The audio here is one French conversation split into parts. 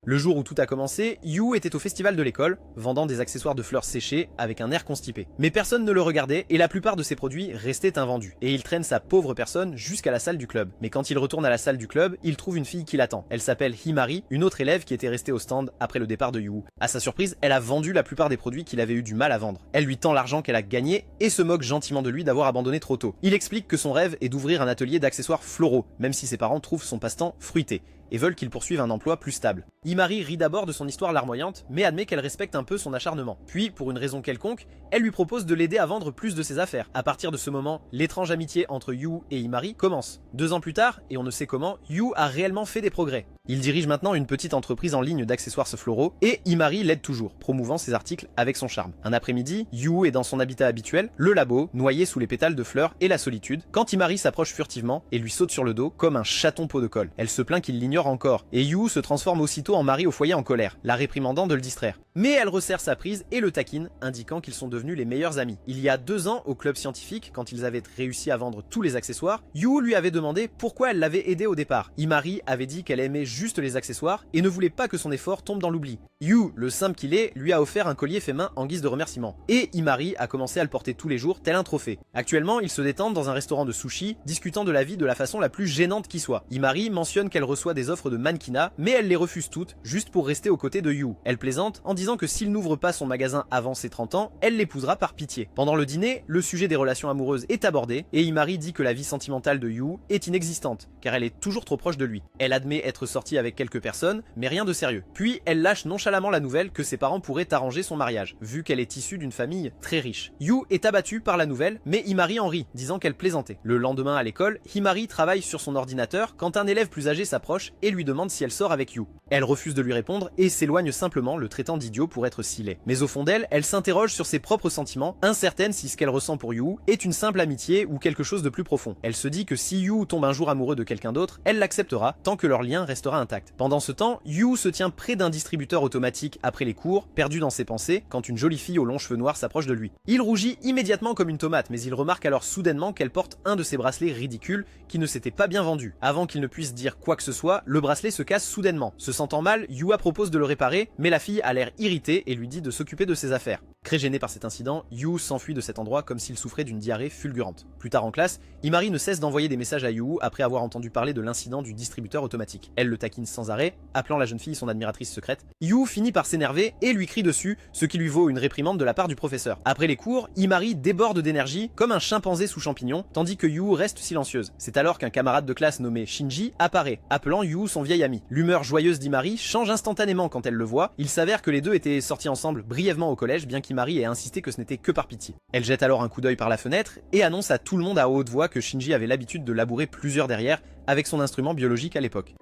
Le jour où tout a commencé, Yu était au festival de l'école, vendant des accessoires de fleurs séchées avec un air constipé. Mais personne ne le regardait et la plupart de ses produits restaient invendus. Et il traîne sa pauvre personne jusqu'à la salle du club. Mais quand il retourne à la salle du club, il trouve une fille qui l'attend. Elle s'appelle Himari, une autre élève qui était restée au stand après le départ de Yu. À sa surprise, elle a vendu la plupart des produits qu'il avait eu du mal à vendre. Elle lui tend l'argent qu'elle a gagné et se moque gentiment de lui d'avoir abandonné trop tôt. Il explique que son rêve est d'ouvrir un atelier d'accessoires floraux, même si ses parents trouvent son passe-temps fruité et veulent qu'il poursuive un emploi plus stable. Himari rit d'abord de son histoire larmoyante, mais admet qu'elle respecte un peu son acharnement. Puis, pour une raison quelconque, elle lui propose de l'aider à vendre plus de ses affaires. À partir de ce moment, l'étrange amitié entre Yu et Himari commence. 2 ans plus tard, et on ne sait comment, Yu a réellement fait des progrès. Il dirige maintenant une petite entreprise en ligne d'accessoires floraux, et Himari l'aide toujours, promouvant ses articles avec son charme. Un après-midi, Yu est dans son habitat habituel, le labo, noyé sous les pétales de fleurs et la solitude, quand Himari s'approche furtivement et lui saute sur le dos comme un chaton pot de colle. Elle se plaint qu'il l'ignore encore, et Yu se transforme aussitôt en mari au foyer en colère, la réprimandant de le distraire. Mais elle resserre sa prise et le taquine, indiquant qu'ils sont devenus les meilleurs amis. Il y a 2 ans, au club scientifique, quand ils avaient réussi à vendre tous les accessoires, Yu lui avait demandé pourquoi elle l'avait aidé au départ. Himari avait dit qu'elle aimait juste les accessoires et ne voulait pas que son effort tombe dans l'oubli. Yu, le simple qu'il est, lui a offert un collier fait main en guise de remerciement. Et Himari a commencé à le porter tous les jours, tel un trophée. Actuellement, ils se détendent dans un restaurant de sushi, discutant de la vie de la façon la plus gênante qui soit. Himari mentionne qu'elle reçoit des offres de mannequinat, mais elle les refuse toutes, juste pour rester aux côtés de Yu. Elle plaisante en disant que s'il n'ouvre pas son magasin avant ses 30 ans, elle l'épousera par pitié. Pendant le dîner, le sujet des relations amoureuses est abordé, et Himari dit que la vie sentimentale de Yu est inexistante, car elle est toujours trop proche de lui. Elle admet être sortie avec quelques personnes, mais rien de sérieux. Puis, elle lâche nonchalamment la nouvelle que ses parents pourraient arranger son mariage, vu qu'elle est issue d'une famille très riche. Yu est abattue par la nouvelle, mais Himari en rit, disant qu'elle plaisantait. Le lendemain à l'école, Himari travaille sur son ordinateur quand un élève plus âgé s'approche et lui demande si elle sort avec Yu. Elle refuse de lui répondre et s'éloigne simplement, le traitant d'idiot pour être si laid. Mais au fond d'elle, elle s'interroge sur ses propres sentiments, incertaine si ce qu'elle ressent pour Yu est une simple amitié ou quelque chose de plus profond. Elle se dit que si Yu tombe un jour amoureux de quelqu'un d'autre, elle l'acceptera tant que leur lien restera intact. Pendant ce temps, Yu se tient près d'un distributeur automatique après les cours, perdu dans ses pensées, quand une jolie fille aux longs cheveux noirs s'approche de lui. Il rougit immédiatement comme une tomate, mais il remarque alors soudainement qu'elle porte un de ces bracelets ridicules qui ne s'était pas bien vendu. Avant qu'il ne puisse dire quoi que ce soit, le bracelet se casse soudainement. Se sentant mal, Yua propose de le réparer, mais la fille a l'air irritée et lui dit de s'occuper de ses affaires. Très gêné par cet incident, Yu s'enfuit de cet endroit comme s'il souffrait d'une diarrhée fulgurante. Plus tard en classe, Himari ne cesse d'envoyer des messages à Yu après avoir entendu parler de l'incident du distributeur automatique. Elle le taquine sans arrêt, appelant la jeune fille son admiratrice secrète. Yu finit par s'énerver et lui crie dessus, ce qui lui vaut une réprimande de la part du professeur. Après les cours, Himari déborde d'énergie comme un chimpanzé sous champignon, tandis que Yu reste silencieuse. C'est alors qu'un camarade de classe nommé Shinji apparaît, appelant Yu son vieil ami. L'humeur joyeuse d'Himari change instantanément quand elle le voit. Il s'avère que les deux étaient sortis ensemble brièvement au collège, bien qu'Himari ait insisté que ce n'était que par pitié. Elle jette alors un coup d'œil par la fenêtre et annonce à tout le monde à haute voix que Shinji avait l'habitude de labourer plusieurs derrière avec son instrument biologique à l'époque.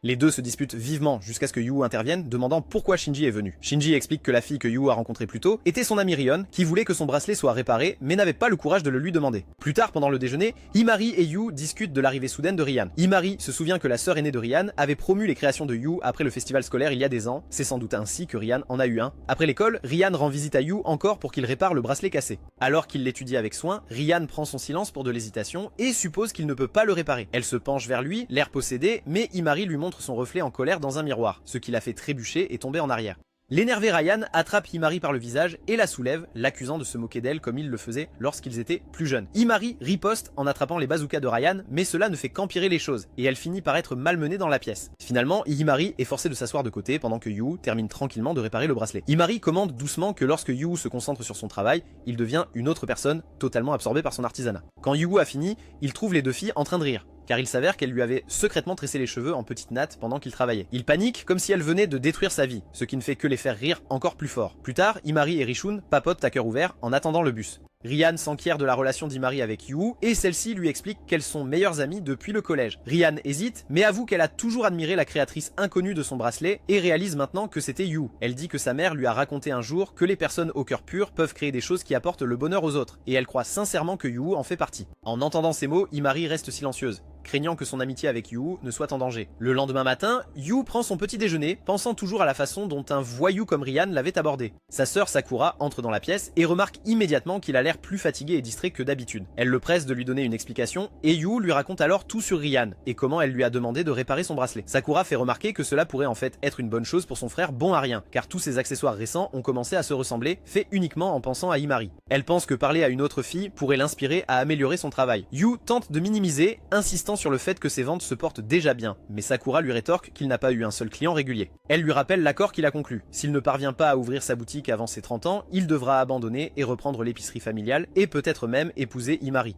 Les deux se disputent vivement jusqu'à ce que Yu intervienne, demandant pourquoi Shinji est venu. Shinji explique que la fille que Yu a rencontrée plus tôt était son amie Rion, qui voulait que son bracelet soit réparé, mais n'avait pas le courage de le lui demander. Plus tard, pendant le déjeuner, Himari et Yu discutent de l'arrivée soudaine de Rian. Himari se souvient que la sœur aînée de Rian avait promu les créations de Yu après le festival scolaire il y a des ans, c'est sans doute ainsi que Rian en a eu un. Après l'école, Rian rend visite à Yu encore pour qu'il répare le bracelet cassé. Alors qu'il l'étudie avec soin, Rian prend son silence pour de l'hésitation et suppose qu'il ne peut pas le réparer. Elle se penche vers lui, l'air possédé, mais Himari lui montre son reflet en colère dans un miroir, ce qui l'a fait trébucher et tomber en arrière. L'énervé Ryan attrape Himari par le visage et la soulève, l'accusant de se moquer d'elle comme il le faisait lorsqu'ils étaient plus jeunes. Himari riposte en attrapant les bazookas de Ryan, mais cela ne fait qu'empirer les choses, et elle finit par être malmenée dans la pièce. Finalement, Himari est forcée de s'asseoir de côté pendant que Yu termine tranquillement de réparer le bracelet. Himari commande doucement que lorsque Yu se concentre sur son travail, il devient une autre personne, totalement absorbée par son artisanat. Quand Yu a fini, il trouve les deux filles en train de rire, car il s'avère qu'elle lui avait secrètement tressé les cheveux en petites nattes pendant qu'il travaillait. Il panique comme si elle venait de détruire sa vie, ce qui ne fait que les faire rire encore plus fort. Plus tard, Himari et Rishun papotent à cœur ouvert en attendant le bus. Rian s'enquiert de la relation d'Himari avec Yu et celle-ci lui explique qu'elles sont meilleures amies depuis le collège. Rian hésite mais avoue qu'elle a toujours admiré la créatrice inconnue de son bracelet et réalise maintenant que c'était Yu. Elle dit que sa mère lui a raconté un jour que les personnes au cœur pur peuvent créer des choses qui apportent le bonheur aux autres et elle croit sincèrement que Yu en fait partie. En entendant ces mots, Himari reste silencieuse. craignant que son amitié avec Yu ne soit en danger. Le lendemain matin, Yu prend son petit déjeuner, pensant toujours à la façon dont un voyou comme Ryan l'avait abordé. Sa sœur Sakura entre dans la pièce et remarque immédiatement qu'il a l'air plus fatigué et distrait que d'habitude. Elle le presse de lui donner une explication et Yu lui raconte alors tout sur Ryan et comment elle lui a demandé de réparer son bracelet. Sakura fait remarquer que cela pourrait en fait être une bonne chose pour son frère bon à rien, car tous ses accessoires récents ont commencé à se ressembler, fait uniquement en pensant à Imari. Elle pense que parler à une autre fille pourrait l'inspirer à améliorer son travail. Yu tente de minimiser, insistant sur le fait que ses ventes se portent déjà bien, mais Sakura lui rétorque qu'il n'a pas eu un seul client régulier. Elle lui rappelle l'accord qu'il a conclu. S'il ne parvient pas à ouvrir sa boutique avant ses 30 ans, il devra abandonner et reprendre l'épicerie familiale et peut-être même épouser Imari.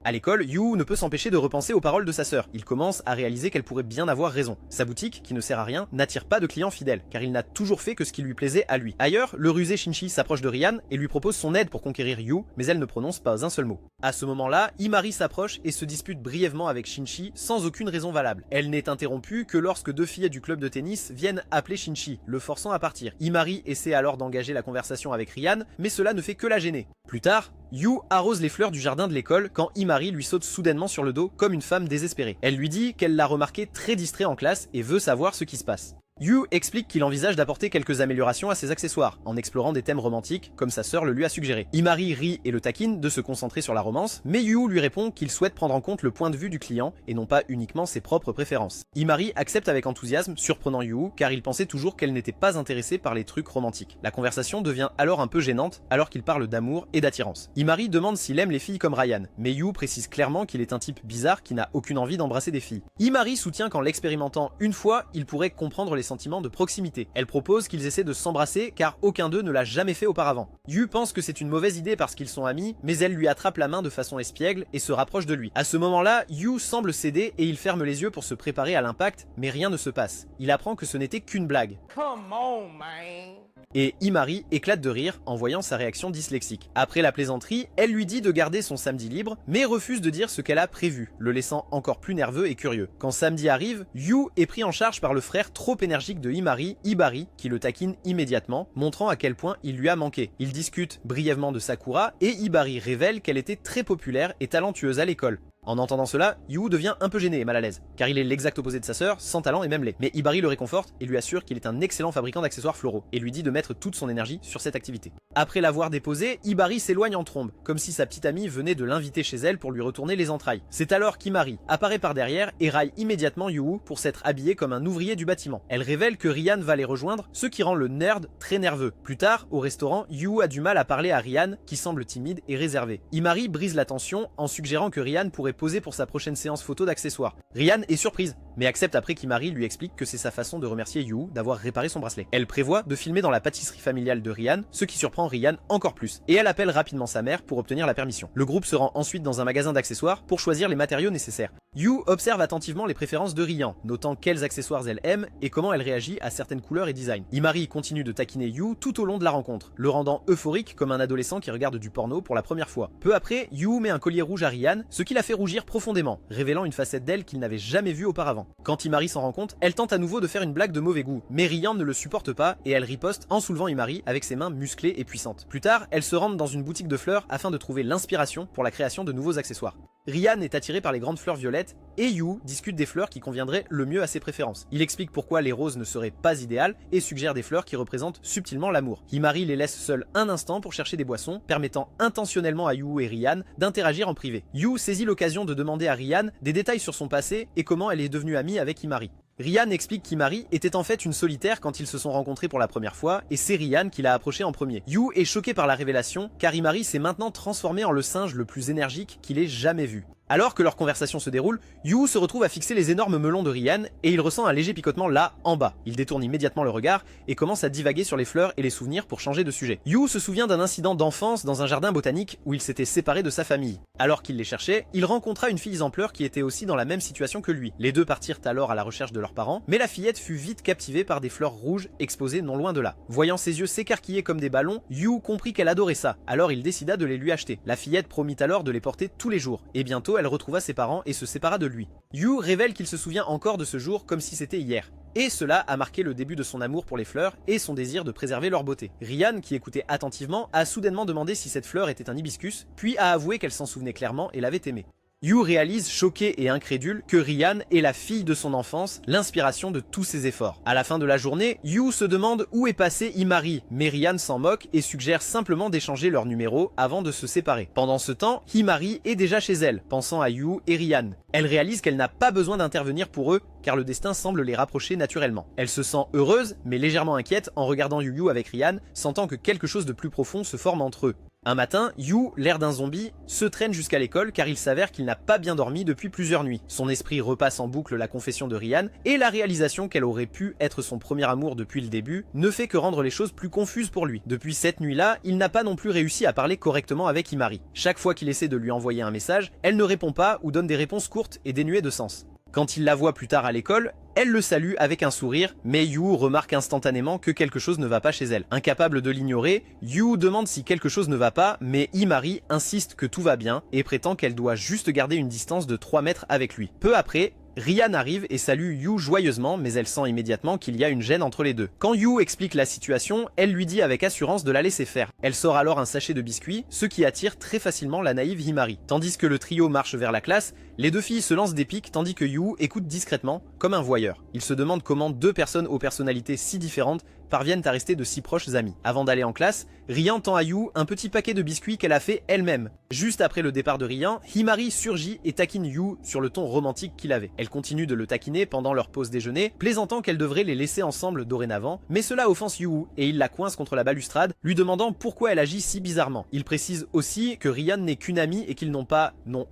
À l'école, Yu ne peut s'empêcher de repenser aux paroles de sa sœur. Il commence à réaliser qu'elle pourrait bien avoir raison. Sa boutique, qui ne sert à rien, n'attire pas de clients fidèles, car il n'a toujours fait que ce qui lui plaisait à lui. Ailleurs, le rusé Shinji s'approche de Ryan et lui propose son aide pour conquérir Yu, mais elle ne prononce pas un seul mot. À ce moment-là, Imari s'approche et se dispute brièvement avec Shinji sans aucune raison valable. Elle n'est interrompue que lorsque deux filles du club de tennis viennent appeler Shinji, le forçant à partir. Imari essaie alors d'engager la conversation avec Ryan, mais cela ne fait que la gêner. Plus tard, Yu arrose les fleurs du jardin de l'école quand Imari lui saute soudainement sur le dos comme une femme désespérée. Elle lui dit qu'elle l'a remarqué très distrait en classe et veut savoir ce qui se passe. Yu explique qu'il envisage d'apporter quelques améliorations à ses accessoires, en explorant des thèmes romantiques, comme sa sœur le lui a suggéré. Imari rit et le taquine de se concentrer sur la romance, mais Yu lui répond qu'il souhaite prendre en compte le point de vue du client, et non pas uniquement ses propres préférences. Imari accepte avec enthousiasme, surprenant Yu, car il pensait toujours qu'elle n'était pas intéressée par les trucs romantiques. La conversation devient alors un peu gênante, alors qu'il parle d'amour et d'attirance. Imari demande s'il aime les filles comme Ryan, mais Yu précise clairement qu'il est un type bizarre qui n'a aucune envie d'embrasser des filles. Imari soutient qu'en l'expérimentant une fois, il pourrait comprendre les sentiments de proximité. Elle propose qu'ils essaient de s'embrasser car aucun d'eux ne l'a jamais fait auparavant. Yu pense que c'est une mauvaise idée parce qu'ils sont amis, mais elle lui attrape la main de façon espiègle et se rapproche de lui. À ce moment-là, Yu semble céder et il ferme les yeux pour se préparer à l'impact, mais rien ne se passe. Il apprend que ce n'était qu'une blague. Come on, man. Et Imari éclate de rire en voyant sa réaction dyslexique. Après la plaisanterie, elle lui dit de garder son samedi libre, mais refuse de dire ce qu'elle a prévu, le laissant encore plus nerveux et curieux. Quand samedi arrive, Yu est pris en charge par le frère trop énergique de Imari, Hibari, qui le taquine immédiatement, montrant à quel point il lui a manqué. Ils discutent brièvement de Sakura, et Hibari révèle qu'elle était très populaire et talentueuse à l'école. En entendant cela, Yu devient un peu gêné et mal à l'aise, car il est l'exact opposé de sa sœur, sans talent et même laid. Mais Hibari le réconforte et lui assure qu'il est un excellent fabricant d'accessoires floraux, et lui dit de mettre toute son énergie sur cette activité. Après l'avoir déposé, Hibari s'éloigne en trombe, comme si sa petite amie venait de l'inviter chez elle pour lui retourner les entrailles. C'est alors qu'Imari apparaît par derrière et raille immédiatement Yu pour s'être habillé comme un ouvrier du bâtiment. Elle révèle que Ryan va les rejoindre, ce qui rend le nerd très nerveux. Plus tard, au restaurant, Yu a du mal à parler à Ryan, qui semble timide et réservé. Imari brise la tension en suggérant que Ryan pourrait poser pour sa prochaine séance photo d'accessoires. Ryan est surprise, mais accepte après qu'Imari lui explique que c'est sa façon de remercier Yu d'avoir réparé son bracelet. Elle prévoit de filmer dans la pâtisserie familiale de Ryan, ce qui surprend Ryan encore plus, et elle appelle rapidement sa mère pour obtenir la permission. Le groupe se rend ensuite dans un magasin d'accessoires pour choisir les matériaux nécessaires. Yu observe attentivement les préférences de Ryan, notant quels accessoires elle aime et comment elle réagit à certaines couleurs et designs. Imari continue de taquiner Yu tout au long de la rencontre, le rendant euphorique comme un adolescent qui regarde du porno pour la première fois. Peu après, Yu met un collier rouge à Ryan, ce qui la fait rougir profondément, révélant une facette d'elle qu'il n'avait jamais vue auparavant. Quand Imari s'en rend compte, elle tente à nouveau de faire une blague de mauvais goût, mais Ryan ne le supporte pas et elle riposte en soulevant Imari avec ses mains musclées et puissantes. Plus tard, elle se rend dans une boutique de fleurs afin de trouver l'inspiration pour la création de nouveaux accessoires. Ryan est attiré par les grandes fleurs violettes et Yu discute des fleurs qui conviendraient le mieux à ses préférences. Il explique pourquoi les roses ne seraient pas idéales et suggère des fleurs qui représentent subtilement l'amour. Imari les laisse seuls un instant pour chercher des boissons, permettant intentionnellement à Yu et Ryan d'interagir en privé. Yu saisit l'occasion de demander à Ryan des détails sur son passé et comment elle est devenue amie avec Imari. Ryan explique qu'Imari était en fait une solitaire quand ils se sont rencontrés pour la première fois et c'est Ryan qui l'a approché en premier. Yu est choqué par la révélation car Imari s'est maintenant transformé en le singe le plus énergique qu'il ait jamais vu. Alors que leur conversation se déroule, Yu se retrouve à fixer les énormes melons de Ryan et il ressent un léger picotement là, en bas. Il détourne immédiatement le regard et commence à divaguer sur les fleurs et les souvenirs pour changer de sujet. Yu se souvient d'un incident d'enfance dans un jardin botanique où il s'était séparé de sa famille. Alors qu'il les cherchait, il rencontra une fille exemplaire qui était aussi dans la même situation que lui. Les deux partirent alors à la recherche de leurs parents, mais la fillette fut vite captivée par des fleurs rouges exposées non loin de là. Voyant ses yeux s'écarquiller comme des ballons, Yu comprit qu'elle adorait ça, alors il décida de les lui acheter. La fillette promit alors de les porter tous les jours, et bientôt elle retrouva ses parents et se sépara de lui. Yu révèle qu'il se souvient encore de ce jour comme si c'était hier. Et cela a marqué le début de son amour pour les fleurs et son désir de préserver leur beauté. Ryan, qui écoutait attentivement, a soudainement demandé si cette fleur était un hibiscus, puis a avoué qu'elle s'en souvenait clairement et l'avait aimé. Yu réalise, choqué et incrédule, que Ryan est la fille de son enfance, l'inspiration de tous ses efforts. À la fin de la journée, Yu se demande où est passé Himari, mais Ryan s'en moque et suggère simplement d'échanger leurs numéros avant de se séparer. Pendant ce temps, Himari est déjà chez elle, pensant à Yu et Ryan. Elle réalise qu'elle n'a pas besoin d'intervenir pour eux, car le destin semble les rapprocher naturellement. Elle se sent heureuse, mais légèrement inquiète en regardant Yu avec Ryan, sentant que quelque chose de plus profond se forme entre eux. Un matin, Yu, l'air d'un zombie, se traîne jusqu'à l'école car il s'avère qu'il n'a pas bien dormi depuis plusieurs nuits. Son esprit repasse en boucle la confession de Ryan et la réalisation qu'elle aurait pu être son premier amour depuis le début ne fait que rendre les choses plus confuses pour lui. Depuis cette nuit-là, il n'a pas non plus réussi à parler correctement avec Himari. Chaque fois qu'il essaie de lui envoyer un message, elle ne répond pas ou donne des réponses courtes et dénuées de sens. Quand il la voit plus tard à l'école, elle le salue avec un sourire, mais Yu remarque instantanément que quelque chose ne va pas chez elle. Incapable de l'ignorer, Yu demande si quelque chose ne va pas, mais Himari insiste que tout va bien et prétend qu'elle doit juste garder une distance de 3 mètres avec lui. Peu après, Ryan arrive et salue Yu joyeusement, mais elle sent immédiatement qu'il y a une gêne entre les deux. Quand Yu explique la situation, elle lui dit avec assurance de la laisser faire. Elle sort alors un sachet de biscuits, ce qui attire très facilement la naïve Himari. Tandis que le trio marche vers la classe, les deux filles se lancent des pics tandis que Yu écoute discrètement, comme un voyeur. Il se demande comment deux personnes aux personnalités si différentes parviennent à rester de si proches amis. Avant d'aller en classe, Ryan tend à Yu un petit paquet de biscuits qu'elle a fait elle-même. Juste après le départ de Ryan, Himari surgit et taquine Yu sur le ton romantique qu'il avait. Elle continue de le taquiner pendant leur pause déjeuner, plaisantant qu'elle devrait les laisser ensemble dorénavant, mais cela offense Yu et il la coince contre la balustrade, lui demandant pourquoi elle agit si bizarrement. Il précise aussi que Ryan n'est qu'une amie et qu'ils n'ont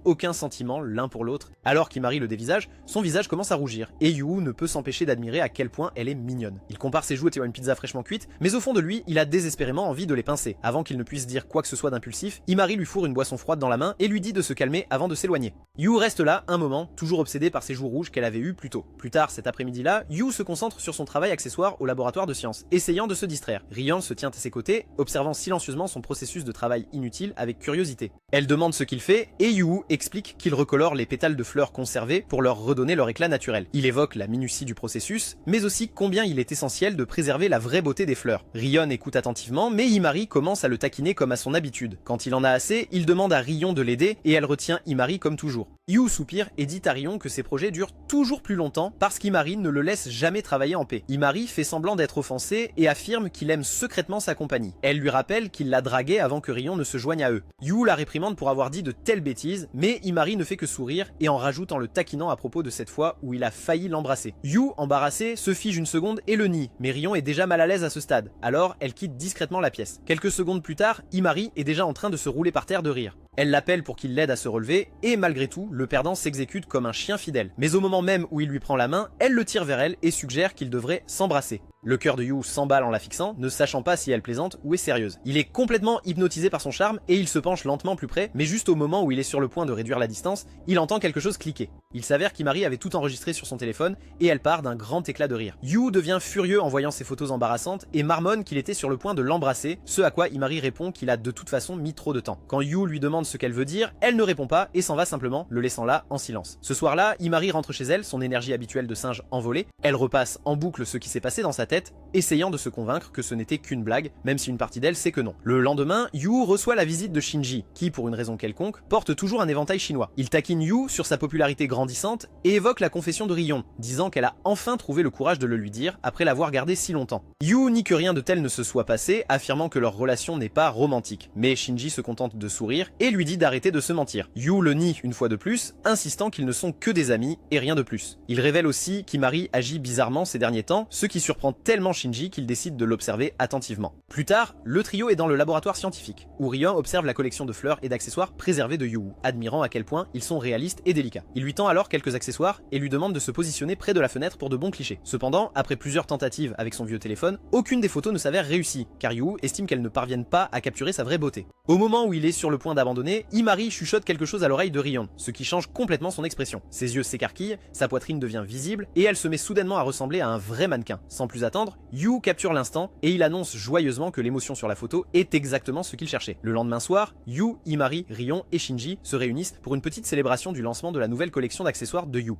aucun sentiment l'un pour l'autre. Alors qu'Himari le dévisage, son visage commence à rougir et Yu ne peut s'empêcher d'admirer à quel point elle est mignonne. Il compare ses joues à une pizza fraîchement cuite, mais au fond de lui, il a désespérément envie de les pincer. Avant qu'il ne puisse dire quoi que ce soit d'impulsif, Himari lui fourre une boisson froide dans la main et lui dit de se calmer avant de s'éloigner. Yu reste là un moment, toujours obsédé par ses joues rouges qu'elle avait eues plus tôt. Plus tard cet après-midi-là, Yu se concentre sur son travail accessoire au laboratoire de sciences, essayant de se distraire. Ryan se tient à ses côtés, observant silencieusement son processus de travail inutile avec curiosité. Elle demande ce qu'il fait et Yu explique qu'il recolore les pétales de fleurs conservées pour leur redonner leur éclat naturel. Il évoque la minutie du processus, mais aussi combien il est essentiel de préserver la vraie beauté des fleurs. Ryan écoute attentivement, mais Himari commence à le taquiner comme à son habitude. Quand il en a assez, il demande à Ryan de l'aider et elle retient Himari comme toujours. Yu soupire et dit à Ryan que ses projets durent toujours plus longtemps parce qu'Himari ne le laisse jamais travailler en paix. Himari fait semblant d'être offensé et affirme qu'il aime secrètement sa compagnie. Elle lui rappelle qu'il l'a dragué avant que Ryan ne se joigne à eux. Yu la réprimande pour avoir dit de telles bêtises, mais Himari ne fait que sourire et en rajoute en le taquinant à propos de cette fois où il a failli l'embrasser. Yu, embarrassé, se fige une seconde et le nie, mais Ryan est déjà mal à l'aise à ce stade, alors elle quitte discrètement la pièce. Quelques secondes plus tard, Himari est déjà en train de se rouler par terre de rire. Elle l'appelle pour qu'il l'aide à se relever et malgré tout, le perdant s'exécute comme un chien fidèle. Mais au moment même où il lui prend la main, elle le tire vers elle et suggère qu'ils devraient s'embrasser. Le cœur de Yu s'emballe en la fixant, ne sachant pas si elle plaisante ou est sérieuse. Il est complètement hypnotisé par son charme et il se penche lentement plus près, mais juste au moment où il est sur le point de réduire la distance, il entend quelque chose cliquer. Il s'avère qu'Himari avait tout enregistré sur son téléphone et elle part d'un grand éclat de rire. Yu devient furieux en voyant ces photos embarrassantes et marmonne qu'il était sur le point de l'embrasser, ce à quoi Himari répond qu'il a de toute façon mis trop de temps. Quand Yu lui demande ce qu'elle veut dire, elle ne répond pas et s'en va simplement, le laissant là en silence. Ce soir-là, Himari rentre chez elle, son énergie habituelle de singe envolée. Elle repasse en boucle ce qui s'est passé dans sa tête, essayant de se convaincre que ce n'était qu'une blague, même si une partie d'elle sait que non. Le lendemain, Yu reçoit la visite de Shinji, qui, pour une raison quelconque, porte toujours un éventail chinois. Il taquine Yu sur sa popularité grandissante et évoque la confession de Ryan, disant qu'elle a enfin trouvé le courage de le lui dire après l'avoir gardé si longtemps. Yu nie que rien de tel ne se soit passé, affirmant que leur relation n'est pas romantique, mais Shinji se contente de sourire et lui dit d'arrêter de se mentir. Yu le nie une fois de plus, insistant qu'ils ne sont que des amis et rien de plus. Il révèle aussi qu'Himari agit bizarrement ces derniers temps, ce qui surprend tellement Shinji qu'il décide de l'observer attentivement. Plus tard, le trio est dans le laboratoire scientifique, où Ryan observe la collection de fleurs et d'accessoires préservés de Yu, admirant à quel point ils sont réalistes et délicats. Il lui tend alors quelques accessoires et lui demande de se positionner près de la fenêtre pour de bons clichés. Cependant, après plusieurs tentatives avec son vieux téléphone, aucune des photos ne s'avère réussie, car Yu estime qu'elles ne parviennent pas à capturer sa vraie beauté. Au moment où il est sur le point d'abandonner, Himari chuchote quelque chose à l'oreille de Ryan, ce qui change complètement son expression. Ses yeux s'écarquillent, sa poitrine devient visible et elle se met soudainement à ressembler à un vrai mannequin. Sans plus attendre, Yu capture l'instant et il annonce joyeusement que l'émotion sur la photo est exactement ce qu'il cherchait. Le lendemain soir, Yu, Himari, Ryan et Shinji se réunissent pour une petite célébration du lancement de la nouvelle collection d'accessoires de Yu.